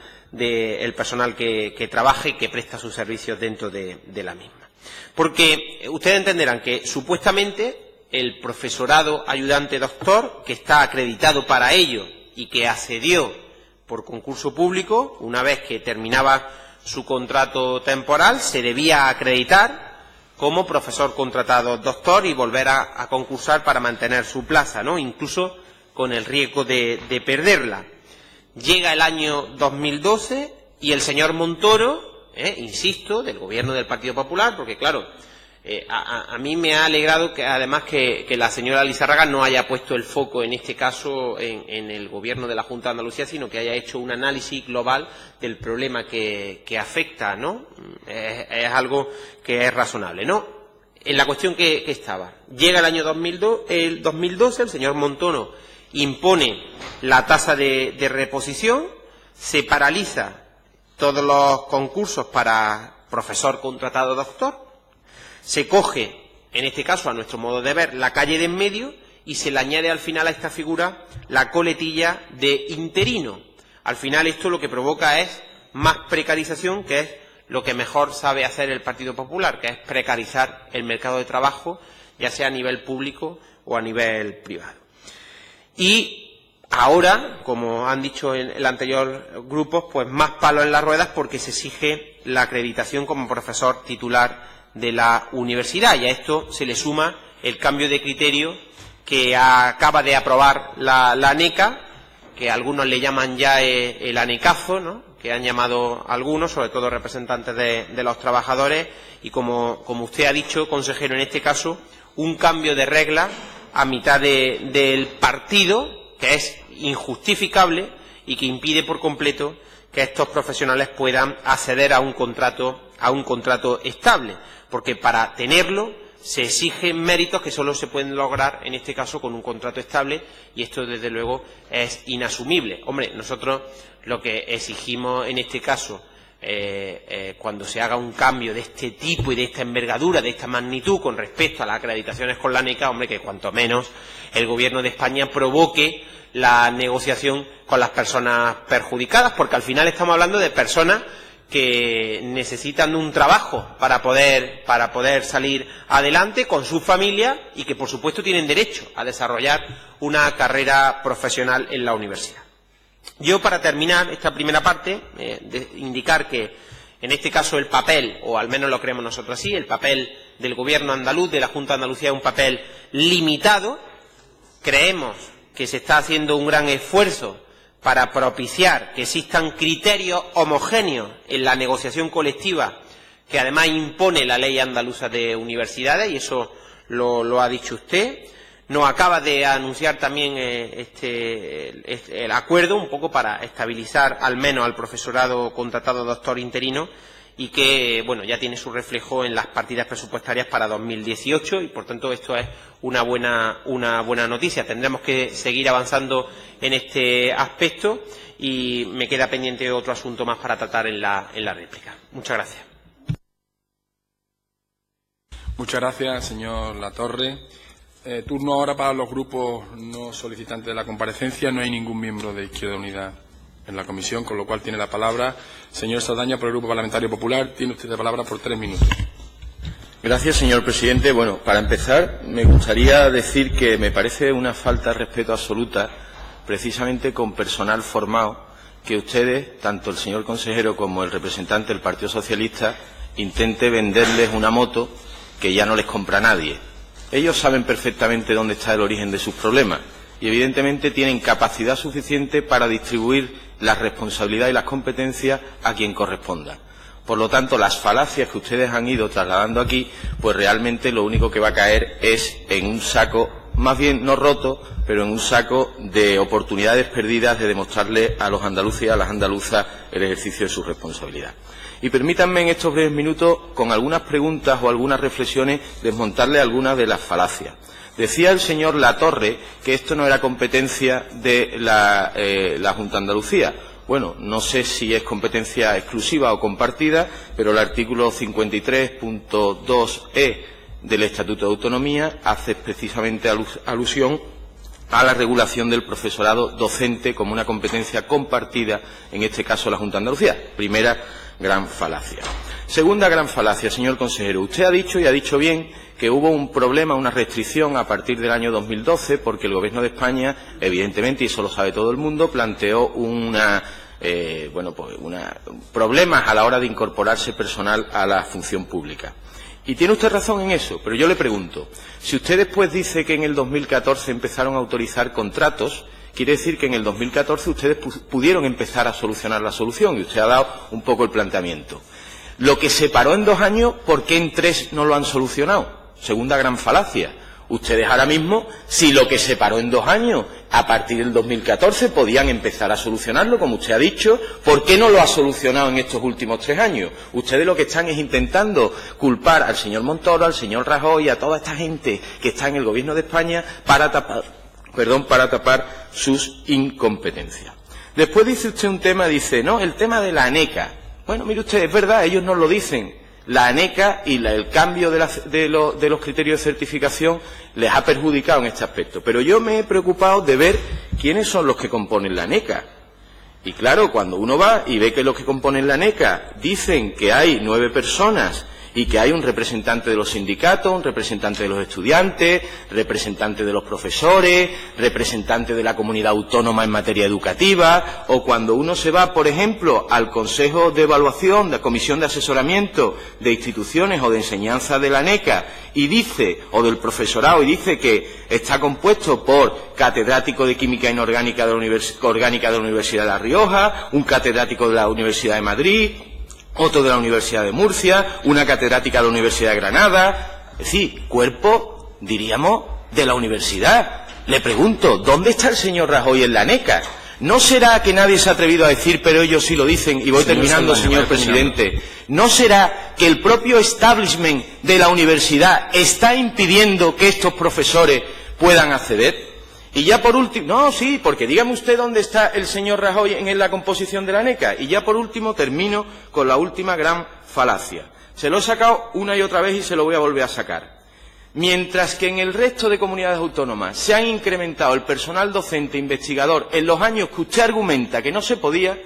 que trabaja y que presta sus servicios dentro de la misma. Porque ustedes entenderán que supuestamente el profesorado ayudante doctor, que está acreditado para ello y que accedió por concurso público, una vez que terminaba su contrato temporal, se debía acreditar como profesor contratado doctor y volver a concursar para mantener su plaza, ¿no? Incluso con el riesgo de perderla. Llega el año 2012 y el señor Montoro, insisto, del Gobierno del Partido Popular, porque claro, a mí me ha alegrado que además que la señora Lizarraga no haya puesto el foco en este caso en el Gobierno de la Junta de Andalucía, sino que haya hecho un análisis global del problema que afecta, ¿no? Es algo que es razonable, ¿no? En la cuestión que estaba. Llega el año 2012, el señor Montoro impone la tasa de reposición, se paraliza todos los concursos para profesor contratado doctor, se coge, en este caso, a nuestro modo de ver, la calle de en medio y se le añade al final a esta figura la coletilla de interino. Al final esto lo que provoca es más precarización, que es lo que mejor sabe hacer el Partido Popular, que es precarizar el mercado de trabajo, ya sea a nivel público o a nivel privado. Y ahora, como han dicho en el anterior grupo, pues más palos en las ruedas porque se exige la acreditación como profesor titular de la universidad, y a esto se le suma el cambio de criterio que acaba de aprobar la ANECA, que algunos le llaman ya el anecazo, ¿no? Que han llamado algunos, sobre todo representantes de los trabajadores, y como usted ha dicho, consejero, en este caso, un cambio de regla a mitad del partido, que es injustificable y que impide por completo que estos profesionales puedan acceder a un contrato estable, porque para tenerlo se exigen méritos que solo se pueden lograr, en este caso, con un contrato estable, y esto, desde luego, es inasumible. Hombre, nosotros lo que exigimos en este caso, cuando se haga un cambio de este tipo y de esta envergadura, de esta magnitud con respecto a las acreditaciones con la ANECA, hombre, que cuanto menos el Gobierno de España provoque la negociación con las personas perjudicadas, porque al final estamos hablando de personas que necesitan un trabajo para poder salir adelante con su familia y que, por supuesto, tienen derecho a desarrollar una carrera profesional en la universidad. Yo, para terminar esta primera parte, indicar que, en este caso, el papel, o al menos lo creemos nosotros así, el papel del Gobierno andaluz, de la Junta de Andalucía, es un papel limitado. Creemos que se está haciendo un gran esfuerzo para propiciar que existan criterios homogéneos en la negociación colectiva que además impone la Ley Andaluza de Universidades, y eso lo ha dicho usted. Nos acaba de anunciar también el acuerdo, un poco para estabilizar al menos al profesorado contratado doctor interino, y que, bueno, ya tiene su reflejo en las partidas presupuestarias para 2018, y por tanto esto es una buena noticia. Tendremos que seguir avanzando en este aspecto, y me queda pendiente otro asunto más para tratar en la réplica. Muchas gracias. Muchas gracias, señor Latorre. Turno ahora para los grupos no solicitantes de la comparecencia. No hay ningún miembro de Izquierda Unida en la comisión, con lo cual tiene la palabra señor Saldaña por el Grupo Parlamentario Popular. Tiene usted la palabra por 3 minutos. Gracias, señor presidente. Bueno, para empezar, me gustaría decir que me parece una falta de respeto absoluta, precisamente con personal formado, que ustedes, tanto el señor consejero como el representante del Partido Socialista, intente venderles una moto que ya no les compra nadie. Ellos saben perfectamente dónde está el origen de sus problemas y, evidentemente, tienen capacidad suficiente para distribuir las responsabilidades y las competencias a quien corresponda. Por lo tanto, las falacias que ustedes han ido trasladando aquí, pues realmente lo único que va a caer es en un saco, más bien no roto, pero en un saco de oportunidades perdidas de demostrarle a los andaluces y a las andaluzas el ejercicio de su responsabilidad. Y permítanme en estos breves minutos, con algunas preguntas o algunas reflexiones, desmontarle algunas de las falacias. Decía el señor Latorre que esto no era competencia de la Junta de Andalucía. Bueno, no sé si es competencia exclusiva o compartida, pero el artículo 53.2e del Estatuto de Autonomía hace precisamente alusión a la regulación del profesorado docente como una competencia compartida, en este caso la Junta de Andalucía. Primera gran falacia. Segunda gran falacia, señor consejero. Usted ha dicho, y ha dicho bien, que hubo un problema, una restricción a partir del año 2012, porque el Gobierno de España, evidentemente, y eso lo sabe todo el mundo, planteó problemas a la hora de incorporarse personal a la función pública. Y tiene usted razón en eso, pero yo le pregunto, si usted después dice que en el 2014 empezaron a autorizar contratos, quiere decir que en el 2014 ustedes pudieron empezar a solucionar la solución, y usted ha dado un poco el planteamiento. Lo que se paró en 2 años, ¿por qué en 3 no lo han solucionado? Segunda gran falacia. Ustedes ahora mismo, si lo que se paró en 2 años, a partir del 2014, podían empezar a solucionarlo, como usted ha dicho, ¿por qué no lo ha solucionado en estos últimos 3 años? Ustedes lo que están es intentando culpar al señor Montoro, al señor Rajoy y a toda esta gente que está en el Gobierno de España para tapar sus incompetencias. Después dice usted un tema, dice, no, el tema de la ANECA. Bueno, mire usted, es verdad, ellos nos lo dicen. La ANECA y el cambio de los criterios de certificación les ha perjudicado en este aspecto. Pero yo me he preocupado de ver quiénes son los que componen la ANECA. Y claro, cuando uno va y ve que los que componen la ANECA dicen que hay 9 personas y que hay un representante de los sindicatos, un representante de los estudiantes, representante de los profesores, representante de la comunidad autónoma en materia educativa, o cuando uno se va, por ejemplo, al Consejo de Evaluación, de la Comisión de Asesoramiento de Instituciones o de Enseñanza de la ANECA, y dice, o del profesorado, y dice que está compuesto por catedrático de Química Inorgánica de la Universidad de La Rioja, un catedrático de la Universidad de Madrid, otro de la Universidad de Murcia, una catedrática de la Universidad de Granada, es decir, cuerpo, diríamos, de la universidad. Le pregunto, ¿dónde está el señor Rajoy en la ANECA? ¿No será que nadie se ha atrevido a decir, pero ellos sí lo dicen, y voy terminando, señor presidente? ¿No será que el propio establishment de la universidad está impidiendo que estos profesores puedan acceder? Y ya por último, no, sí, porque dígame usted dónde está el señor Rajoy en la composición de la ANECA. Y ya por último termino con la última gran falacia. Se lo he sacado una y otra vez y se lo voy a volver a sacar. Mientras que en el resto de comunidades autónomas se han incrementado el personal docente e investigador en los años que usted argumenta que no se podía,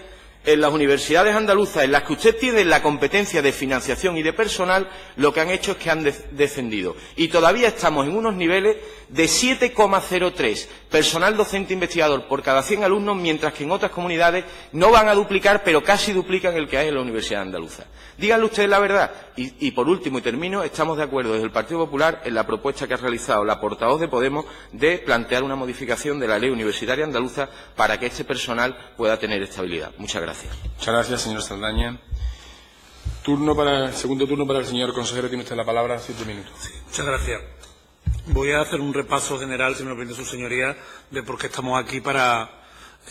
en las universidades andaluzas, en las que usted tiene la competencia de financiación y de personal, lo que han hecho es que han descendido. Y todavía estamos en unos niveles de 7,03 personal docente investigador por cada 100 alumnos, mientras que en otras comunidades no van a duplicar, pero casi duplican el que hay en la Universidad Andaluza. Díganle ustedes la verdad. Y por último, y termino, estamos de acuerdo desde el Partido Popular en la propuesta que ha realizado la portavoz de Podemos de plantear una modificación de la ley universitaria andaluza para que este personal pueda tener estabilidad. Muchas gracias. Muchas gracias, señor Saldaña. Segundo turno para el señor consejero. Tiene usted la palabra, 7 minutos. Sí, muchas gracias. Voy a hacer un repaso general, si me lo permite su señoría, de por qué estamos aquí para,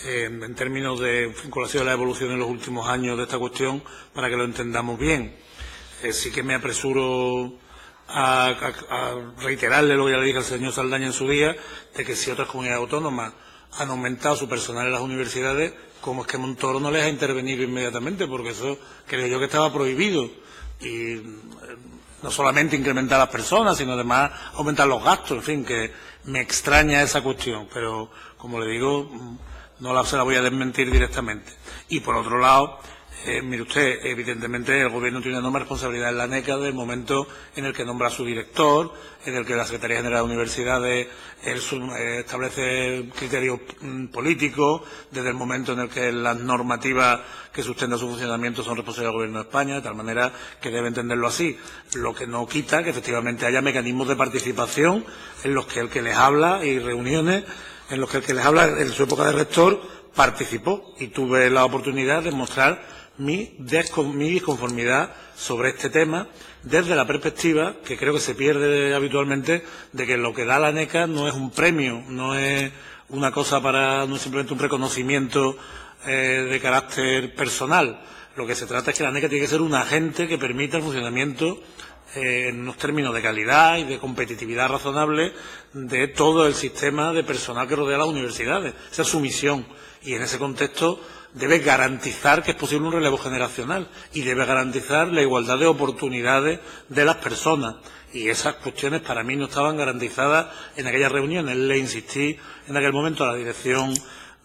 en términos de cuál ha sido la evolución en los últimos años de esta cuestión, para que lo entendamos bien. Sí que me apresuro a reiterarle lo que ya le dije al señor Saldaña en su día, de que si otras comunidades autónomas han aumentado su personal en las universidades, ¿cómo es que Montoro no les ha intervenido inmediatamente? Porque eso creo yo que estaba prohibido. Y no solamente incrementar las personas, sino además aumentar los gastos. En fin, que me extraña esa cuestión. Pero, como le digo, no se la voy a desmentir directamente. Y por otro lado, mire usted, evidentemente el Gobierno tiene una enorme responsabilidad en la ANECA desde el momento en el que nombra a su director, en el que la Secretaría General de Universidades establece criterios políticos, desde el momento en el que las normativas que sustentan su funcionamiento son responsabilidad del Gobierno de España, de tal manera que debe entenderlo así. Lo que no quita que efectivamente haya mecanismos de participación en los que el que les habla y reuniones en los que el que les habla en su época de rector participó, y tuve la oportunidad de mostrar mi disconformidad sobre este tema desde la perspectiva, que creo que se pierde habitualmente, de que lo que da la ANECA no es un premio, no es una cosa no es simplemente un reconocimiento de carácter personal. Lo que se trata es que la ANECA tiene que ser un agente que permita el funcionamiento en unos términos de calidad y de competitividad razonable de todo el sistema de personal que rodea las universidades. Esa es su misión. Y en ese contexto debe garantizar que es posible un relevo generacional y debe garantizar la igualdad de oportunidades de las personas. Y esas cuestiones para mí no estaban garantizadas en aquellas reuniones. Le insistí en aquel momento a la dirección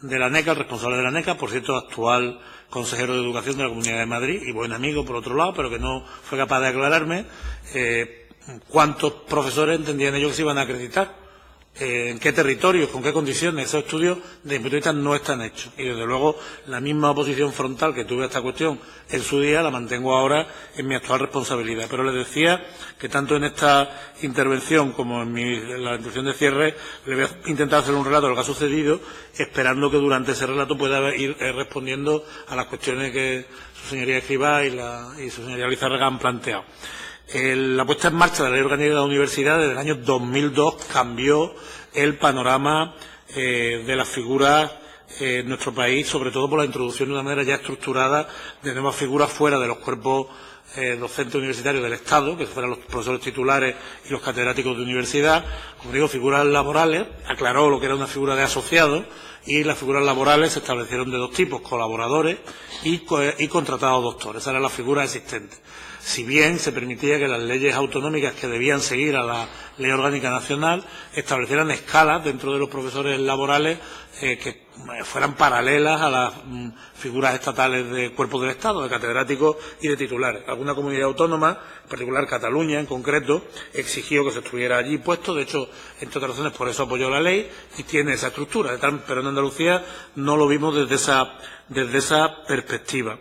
de la ANECA, el responsable de la ANECA, por cierto, actual consejero de Educación de la Comunidad de Madrid y buen amigo por otro lado, pero que no fue capaz de aclararme cuántos profesores entendían ellos que se iban a acreditar. En qué territorios, con qué condiciones. Esos estudios, desde mi punto de vista, no están hechos. Y, desde luego, la misma oposición frontal que tuve a esta cuestión en su día, la mantengo ahora en mi actual responsabilidad. Pero les decía que tanto en esta intervención como en la intervención de cierre, le voy a intentar hacer un relato de lo que ha sucedido, esperando que durante ese relato pueda ir respondiendo a las cuestiones que su señoría Escrivá y su señoría Lizárraga han planteado. La puesta en marcha de la Ley Orgánica de la Universidad desde el año 2002 cambió el panorama de las figuras en nuestro país, sobre todo por la introducción de una manera ya estructurada de nuevas figuras fuera de los cuerpos docentes universitarios del Estado, que fueran los profesores titulares y los catedráticos de universidad. Como digo, figuras laborales, aclaró lo que era una figura de asociado, y las figuras laborales se establecieron de dos tipos: colaboradores y contratados doctores. Esas eran las figuras existentes. Si bien se permitía que las leyes autonómicas que debían seguir a la Ley Orgánica Nacional establecieran escalas dentro de los profesores laborales que fueran paralelas a las figuras estatales de cuerpos del Estado, de catedráticos y de titulares. Alguna comunidad autónoma, en particular Cataluña en concreto, exigió que se estuviera allí puesto. De hecho, entre otras razones, por eso apoyó la ley y tiene esa estructura. Pero en Andalucía no lo vimos desde esa perspectiva.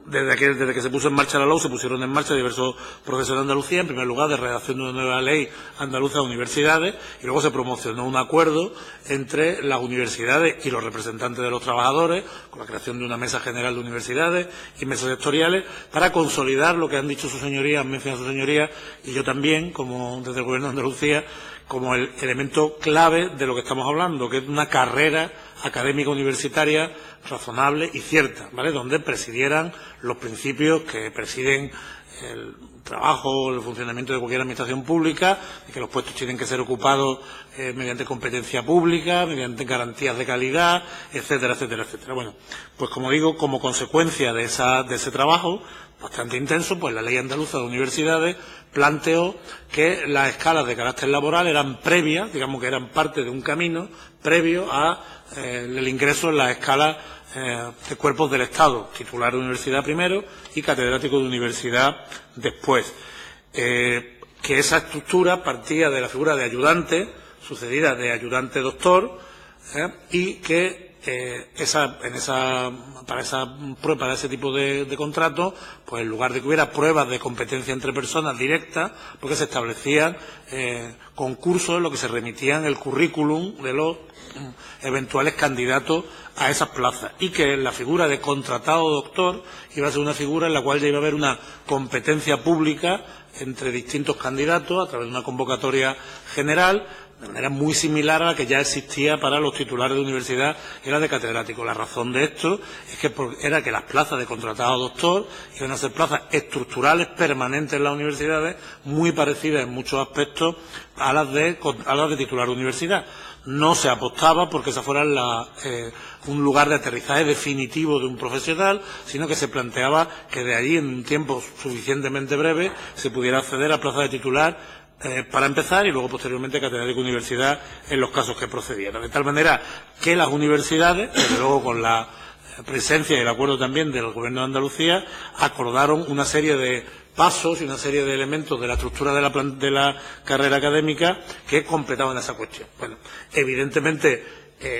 Desde que se puso en marcha la LOU, se pusieron en marcha diversos procesos de Andalucía, en primer lugar de redacción de una nueva ley andaluza de universidades, y luego se promocionó un acuerdo entre las universidades y los representantes de los trabajadores, con la creación de una mesa general de universidades y mesas sectoriales, para consolidar lo que han dicho sus señorías, han mencionado sus señorías, y yo también, como desde el Gobierno de Andalucía, como el elemento clave de lo que estamos hablando, que es una carrera académica universitaria razonable y cierta, ¿vale? Donde presidieran los principios que presiden el trabajo, el funcionamiento de cualquier administración pública, y que los puestos tienen que ser ocupados mediante competencia pública, mediante garantías de calidad, etcétera, etcétera, etcétera. Bueno, pues como digo, como consecuencia de ese trabajo bastante intenso, pues la Ley Andaluza de Universidades planteó que las escalas de carácter laboral eran previas, digamos que eran parte de un camino previo a el ingreso en las escalas de cuerpos del Estado, titular de universidad primero y catedrático de universidad después. Que esa estructura partía de la figura de ayudante, sucedida de ayudante doctor, y que para ese tipo de contrato, pues en lugar de que hubiera pruebas de competencia entre personas directas, porque se establecían concursos en los que se remitían el currículum de los eventuales candidatos a esas plazas, y que la figura de contratado doctor iba a ser una figura en la cual ya iba a haber una competencia pública entre distintos candidatos a través de una convocatoria general, de manera muy similar a la que ya existía para los titulares de universidad y la de catedrático. La razón de esto es que era que las plazas de contratado doctor iban a ser plazas estructurales permanentes en las universidades, muy parecidas en muchos aspectos a las de titular de universidad. No se apostaba porque esa fuera un lugar de aterrizaje definitivo de un profesional, sino que se planteaba que de allí, en un tiempo suficientemente breve, se pudiera acceder a plaza de titular para empezar, y luego posteriormente catedrático de universidad en los casos que procedieran. De tal manera que las universidades, desde luego con la presencia y el acuerdo también del Gobierno de Andalucía, acordaron una serie de pasos y una serie de elementos de la estructura de la carrera académica que completaban esa cuestión. Bueno, evidentemente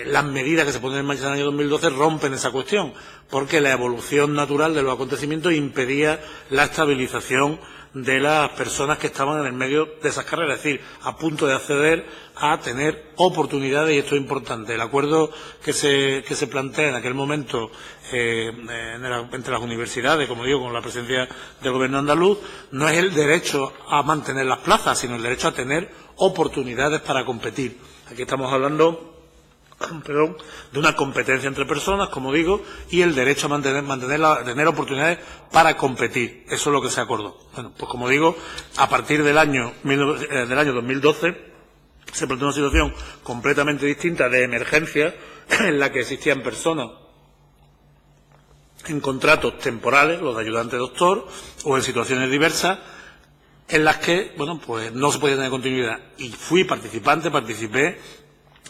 las medidas que se ponen en marcha en el año 2012 rompen esa cuestión, porque la evolución natural de los acontecimientos impedía la estabilización de las personas que estaban en el medio de esas carreras, es decir, a punto de acceder a tener oportunidades, y esto es importante. El acuerdo que se plantea en aquel momento entre las universidades, como digo, con la presencia del Gobierno andaluz, no es el derecho a mantener las plazas, sino el derecho a tener oportunidades para competir. Aquí estamos hablando de una competencia entre personas, como digo, y el derecho a tener oportunidades para competir. Eso es lo que se acordó. Bueno, pues como digo, a partir del año 2012 se planteó una situación completamente distinta de emergencia, en la que existían personas en contratos temporales, los de ayudante doctor, o en situaciones diversas, en las que, bueno, pues no se podía tener continuidad. Y participé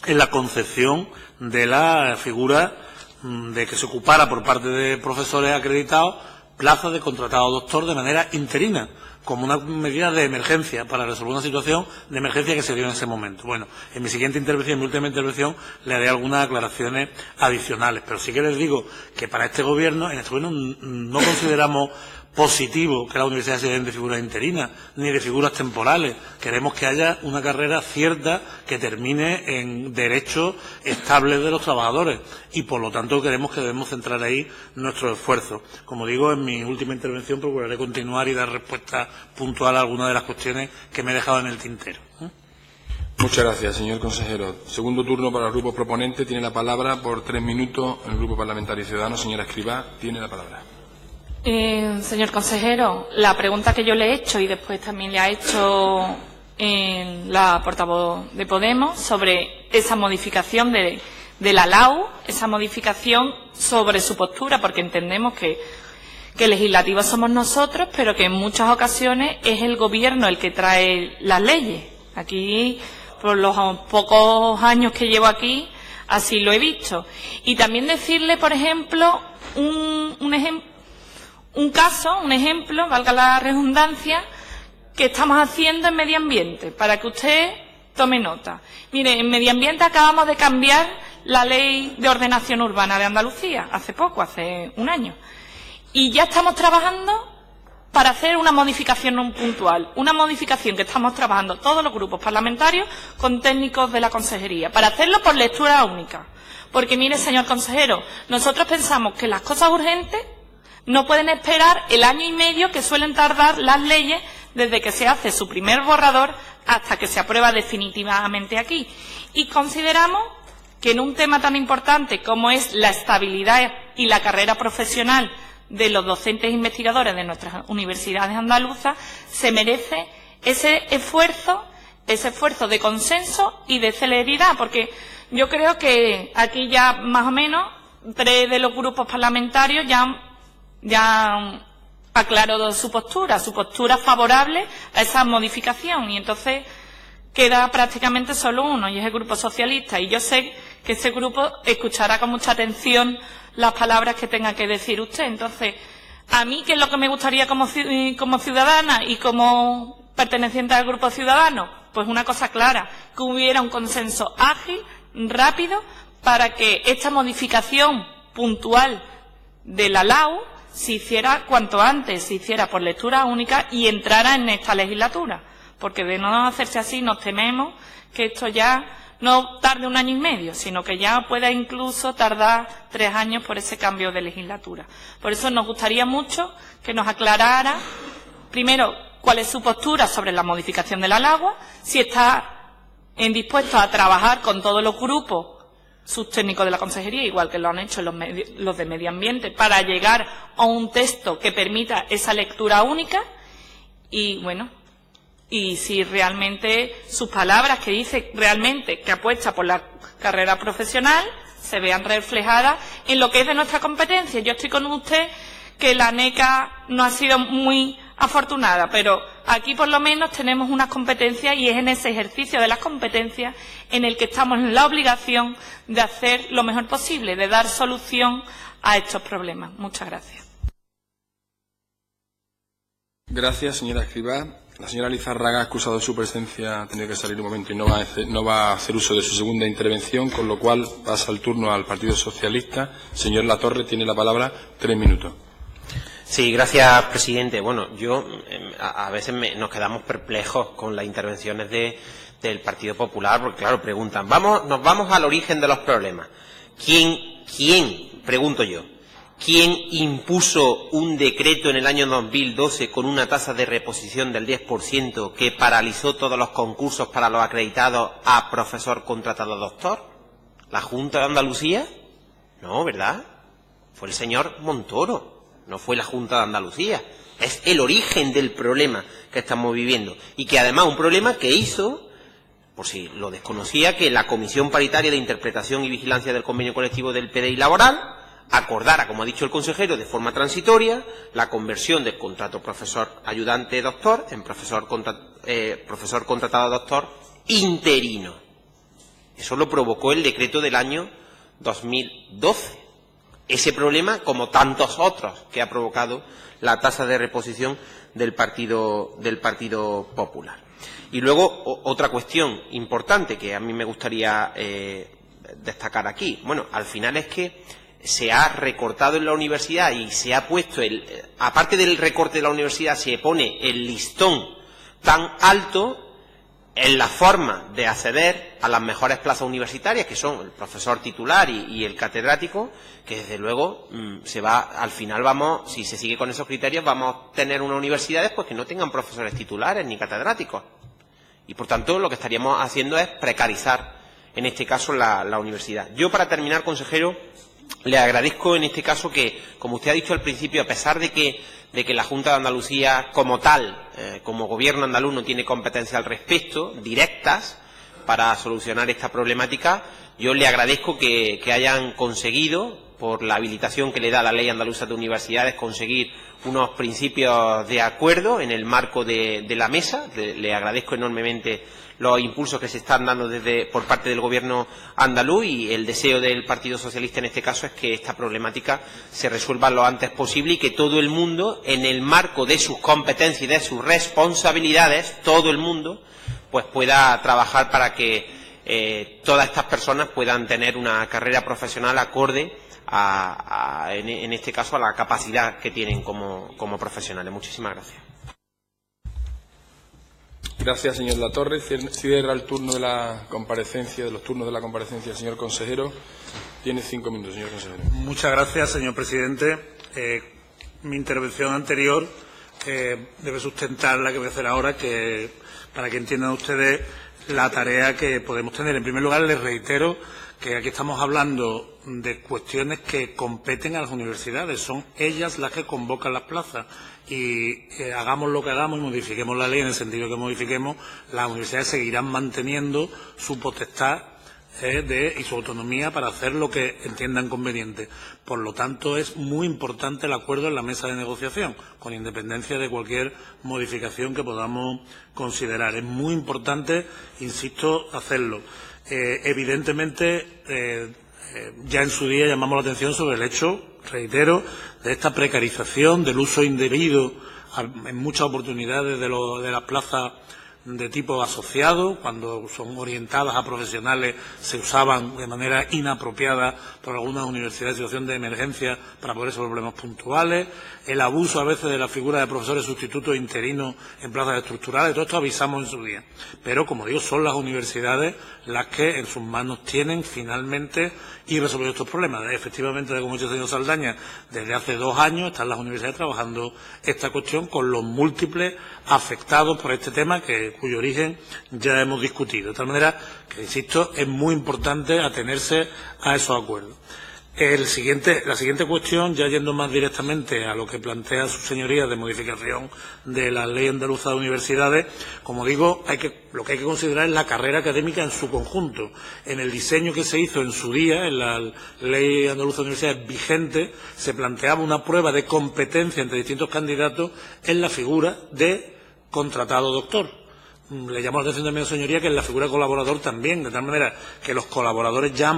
en la concepción de la figura de que se ocupara por parte de profesores acreditados plazas de contratado doctor de manera interina, como una medida de emergencia para resolver una situación de emergencia que se dio en ese momento. Bueno, en mi siguiente intervención, en mi última intervención, le haré algunas aclaraciones adicionales, pero sí que les digo que para este Gobierno, no consideramos positivo que las universidades se den de figuras interinas, ni de figuras temporales. Queremos que haya una carrera cierta que termine en derechos estables de los trabajadores, y por lo tanto creemos que debemos centrar ahí nuestros esfuerzos. Como digo, en mi última intervención procuraré continuar y dar respuesta puntual a algunas de las cuestiones que me he dejado en el tintero. Muchas gracias, señor consejero. Segundo turno para el grupo proponente. Tiene la palabra por 3 minutos el Grupo Parlamentario Ciudadanos. Señora Escrivá, tiene la palabra. Señor consejero, la pregunta que yo le he hecho, y después también le ha hecho la portavoz de Podemos, sobre esa modificación de la LAU, esa modificación sobre su postura, porque entendemos que legislativos somos nosotros, pero que en muchas ocasiones es el Gobierno el que trae las leyes. Aquí, por los pocos años que llevo aquí, así lo he visto. Y también decirle, por ejemplo, un ejemplo, valga la redundancia, que estamos haciendo en medio ambiente, para que usted tome nota. Mire, en medio ambiente acabamos de cambiar la Ley de Ordenación Urbana de Andalucía, hace un año. Y ya estamos trabajando para hacer una modificación no puntual, una modificación que estamos trabajando todos los grupos parlamentarios con técnicos de la consejería, para hacerlo por lectura única. Porque, mire, señor consejero, nosotros pensamos que las cosas urgentes no pueden esperar el año y medio que suelen tardar las leyes desde que se hace su primer borrador hasta que se aprueba definitivamente aquí. Y consideramos que en un tema tan importante como es la estabilidad y la carrera profesional de los docentes e investigadores de nuestras universidades andaluzas, se merece ese esfuerzo de consenso y de celeridad, porque yo creo que aquí ya más o menos 3 de los grupos parlamentarios ya han aclarado su postura favorable a esa modificación, y entonces queda prácticamente solo uno, y es el Grupo Socialista, y yo sé que ese grupo escuchará con mucha atención las palabras que tenga que decir usted. Entonces, a mí, ¿qué es lo que me gustaría como ciudadana y como perteneciente al Grupo Ciudadano? Pues una cosa clara, que hubiera un consenso ágil, rápido, para que esta modificación puntual de la LAU se hiciera cuanto antes, se hiciera por lectura única y entrara en esta legislatura. Porque de no hacerse así nos tememos que esto ya no tarde 1 año y medio, sino que ya pueda incluso tardar 3 años por ese cambio de legislatura. Por eso nos gustaría mucho que nos aclarara, primero, cuál es su postura sobre la modificación de la LAU, si está dispuesto a trabajar con todos los grupos subtécnicos de la Consejería, igual que lo han hecho los de Medio Ambiente, para llegar a un texto que permita esa lectura única. Y bueno, y si realmente sus palabras, que dice realmente que apuesta por la carrera profesional, se vean reflejadas en lo que es de nuestra competencia. Yo estoy con usted que la ANECA no ha sido muy afortunada, pero aquí por lo menos tenemos unas competencias, y es en ese ejercicio de las competencias en el que estamos en la obligación de hacer lo mejor posible, de dar solución a estos problemas. Muchas gracias. Gracias, señora Escrivá. La señora Lizárraga ha excusado su presencia, ha tenido que salir un momento y no va a hacer uso de su segunda intervención, con lo cual pasa el turno al Partido Socialista. Señor Latorre, tiene la palabra, 3 minutos. Sí, gracias, presidente. Bueno, a veces nos quedamos perplejos con las intervenciones del Partido Popular, porque claro, preguntan, nos vamos al origen de los problemas. ¿Quién, pregunto yo, quién impuso un decreto en el año 2012 con una tasa de reposición del 10% que paralizó todos los concursos para los acreditados a profesor contratado doctor? ¿La Junta de Andalucía? No, ¿verdad? Fue el señor Montoro. No fue la Junta de Andalucía. Es el origen del problema que estamos viviendo. Y que además un problema que hizo, por si lo desconocía, que la Comisión Paritaria de Interpretación y Vigilancia del Convenio Colectivo del PDI Laboral acordara, como ha dicho el consejero, de forma transitoria, la conversión del contrato profesor ayudante doctor en profesor contratado doctor interino. Eso lo provocó el decreto del año 2012. Ese problema, como tantos otros que ha provocado la tasa de reposición del Partido Popular. Y luego, otra cuestión importante que a mí me gustaría destacar aquí. Bueno, al final es que se ha recortado en la universidad y se ha puesto, aparte del recorte de la universidad, se pone el listón tan alto en la forma de acceder a las mejores plazas universitarias, que son el profesor titular y el catedrático, que desde luego al final si se sigue con esos criterios, vamos a tener unas universidades pues que no tengan profesores titulares ni catedráticos. Y por tanto lo que estaríamos haciendo es precarizar, en este caso, la universidad. Yo, para terminar, consejero, le agradezco en este caso que, como usted ha dicho al principio, a pesar de que la Junta de Andalucía como tal, como gobierno andaluz, no tiene competencia al respecto, directas, para solucionar esta problemática, yo le agradezco que hayan conseguido, por la habilitación que le da la Ley Andaluza de Universidades, conseguir unos principios de acuerdo en el marco de la mesa. Le agradezco enormemente los impulsos que se están dando por parte del Gobierno andaluz, y el deseo del Partido Socialista en este caso es que esta problemática se resuelva lo antes posible y que todo el mundo, en el marco de sus competencias y de sus responsabilidades, todo el mundo pues pueda trabajar para que todas estas personas puedan tener una carrera profesional acorde en este caso a la capacidad que tienen como profesionales. Muchísimas gracias. Gracias, señor Latorre. Cierra el turno de la comparecencia, de los turnos de la comparecencia, señor consejero. Tiene 5 minutos, señor consejero. Muchas gracias, señor presidente. Mi intervención anterior debe sustentar la que voy a hacer ahora, que para que entiendan ustedes la tarea que podemos tener. En primer lugar, les reitero que aquí estamos hablando de cuestiones que competen a las universidades. Son ellas las que convocan las plazas. Y hagamos lo que hagamos y modifiquemos la ley en el sentido que modifiquemos, las universidades seguirán manteniendo su potestad y su autonomía para hacer lo que entiendan conveniente. Por lo tanto, es muy importante el acuerdo en la mesa de negociación, con independencia de cualquier modificación que podamos considerar. Es muy importante, insisto, hacerlo. Evidentemente, ya en su día llamamos la atención sobre el hecho, reitero, de esta precarización, del uso indebido en muchas oportunidades de las plazas de tipo asociado, cuando son orientadas a profesionales, se usaban de manera inapropiada por algunas universidades en situación de emergencia para poder resolver problemas puntuales, el abuso a veces de la figura de profesores sustitutos interinos en plazas estructurales. Todo esto avisamos en su día. Pero, como digo, son las universidades las que en sus manos tienen finalmente ir resolviendo estos problemas. Efectivamente, como ha dicho el señor Saldaña, desde hace 2 años están las universidades trabajando esta cuestión con los múltiples afectados por este tema, cuyo origen ya hemos discutido. De tal manera que, insisto, es muy importante atenerse a esos acuerdos. La siguiente cuestión, ya yendo más directamente a lo que plantea su señoría de modificación de la Ley Andaluza de Universidades, como digo, lo que hay que considerar es la carrera académica en su conjunto. En el diseño que se hizo en su día, en la Ley Andaluza de Universidades vigente, se planteaba una prueba de competencia entre distintos candidatos en la figura de contratado doctor. Le llamó la atención también, señoría, que en la figura de colaborador también, de tal manera que los colaboradores ya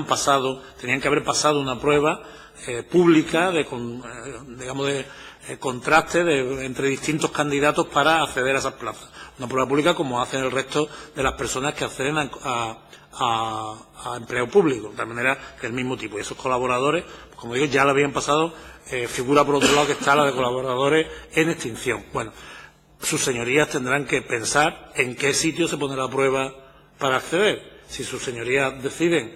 tenían que haber pasado una prueba pública de contraste entre distintos candidatos para acceder a esas plazas. Una prueba pública como hacen el resto de las personas que acceden a empleo público, de tal manera que el mismo tipo. Y esos colaboradores, como digo, ya lo habían pasado. Figura por otro lado que está la de colaboradores en extinción. Bueno, sus señorías tendrán que pensar en qué sitio se pone la prueba para acceder. Si sus señorías deciden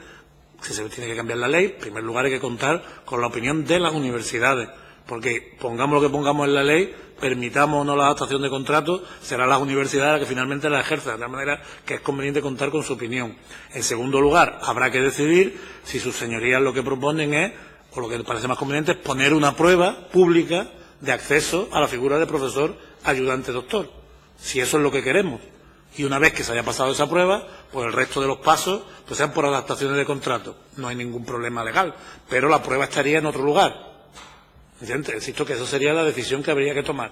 si se tiene que cambiar la ley, en primer lugar hay que contar con la opinión de las universidades, porque pongamos lo que pongamos en la ley, permitamos o no la adaptación de contratos, serán las universidades las que finalmente la ejerzan, de tal manera que es conveniente contar con su opinión. En segundo lugar, habrá que decidir si sus señorías lo que proponen es, o lo que les parece más conveniente, es poner una prueba pública de acceso a la figura de profesor ayudante doctor, si eso es lo que queremos. Y una vez que se haya pasado esa prueba, pues el resto de los pasos pues sean por adaptaciones de contrato. No hay ningún problema legal, pero la prueba estaría en otro lugar. ¿Entiendes? Insisto que esa sería la decisión que habría que tomar.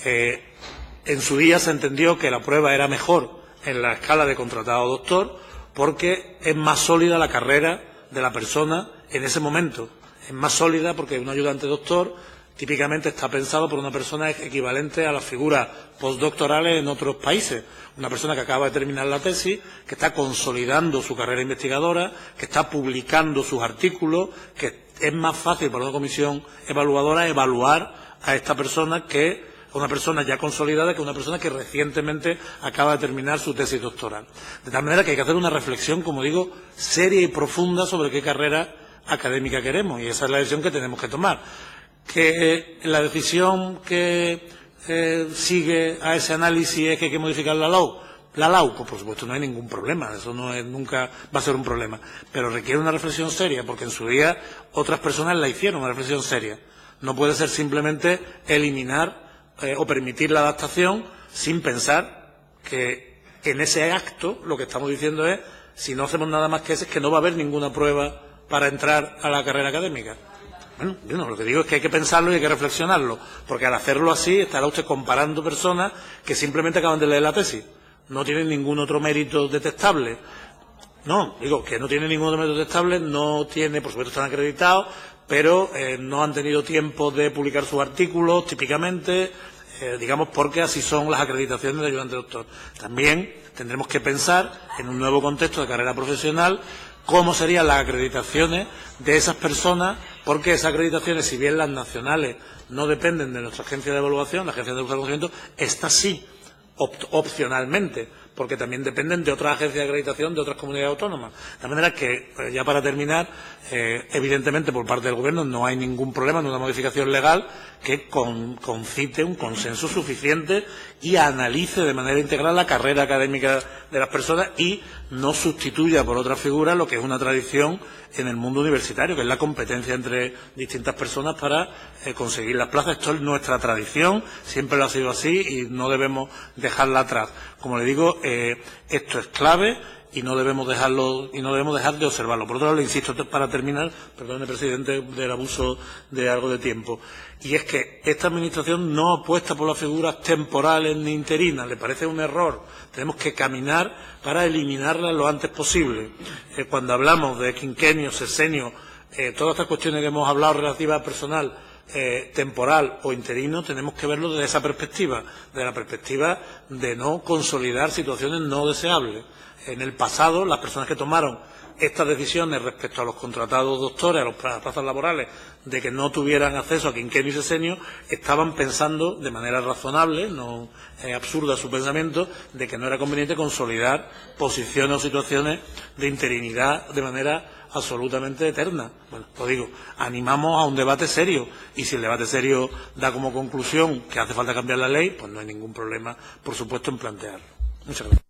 En su día se entendió que la prueba era mejor en la escala de contratado doctor porque es más sólida la carrera de la persona en ese momento. Es más sólida porque un ayudante doctor típicamente está pensado por una persona equivalente a las figuras postdoctorales en otros países. Una persona que acaba de terminar la tesis, que está consolidando su carrera investigadora, que está publicando sus artículos, que es más fácil para una comisión evaluadora evaluar a esta persona que a una persona ya consolidada que una persona que recientemente acaba de terminar su tesis doctoral. De tal manera que hay que hacer una reflexión, como digo, seria y profunda sobre qué carrera académica queremos, y esa es la decisión que tenemos que tomar. Que la decisión que sigue a ese análisis es que hay que modificar la LAU. La LAU, pues por supuesto no hay ningún problema, eso nunca va a ser un problema, pero requiere una reflexión seria, porque en su día otras personas la hicieron, una reflexión seria. No puede ser simplemente eliminar o permitir la adaptación sin pensar que en ese acto lo que estamos diciendo es, si no hacemos nada más que eso, es que no va a haber ninguna prueba para entrar a la carrera académica. Bueno, lo que digo es que hay que pensarlo y hay que reflexionarlo, porque al hacerlo así estará usted comparando personas que simplemente acaban de leer la tesis. No tienen ningún otro mérito detestable. No, digo que no tienen ningún otro mérito detestable, no tiene, por supuesto están acreditados, pero no han tenido tiempo de publicar sus artículos, típicamente, digamos, porque así son las acreditaciones de ayudante doctor. También tendremos que pensar en un nuevo contexto de carrera profesional cómo serían las acreditaciones de esas personas, porque esas acreditaciones, si bien las nacionales no dependen de nuestra agencia de evaluación, la agencia de evaluación, esta sí, opcionalmente, porque también dependen de otras agencias de acreditación de otras comunidades autónomas. De manera que, ya para terminar, evidentemente por parte del Gobierno no hay ningún problema en una modificación legal que concite un consenso suficiente y analice de manera integral la carrera académica de las personas y no sustituya por otra figura lo que es una tradición en el mundo universitario, que es la competencia entre distintas personas para conseguir las plazas. Esto es nuestra tradición, siempre lo ha sido así y no debemos dejarla atrás. Como le digo, esto es clave y no debemos dejar de observarlo. Por otro lado, le insisto, para terminar, perdone, presidente, del abuso de algo de tiempo, y es que esta Administración no apuesta por las figuras temporales ni interinas, le parece un error. Tenemos que caminar para eliminarlas lo antes posible. Cuando hablamos de quinquenio, sexenio, todas estas cuestiones que hemos hablado relativas a personal temporal o interino, tenemos que verlo desde esa perspectiva, de la perspectiva de no consolidar situaciones no deseables. En el pasado, las personas que tomaron estas decisiones respecto a los contratados doctores, a las plazas laborales, de que no tuvieran acceso a quinquenio y sexenio, estaban pensando de manera razonable, no es absurda su pensamiento, de que no era conveniente consolidar posiciones o situaciones de interinidad de manera absolutamente eterna. Bueno, pues digo, animamos a un debate serio, y si el debate serio da como conclusión que hace falta cambiar la ley, pues no hay ningún problema, por supuesto, en plantearlo. Muchas gracias.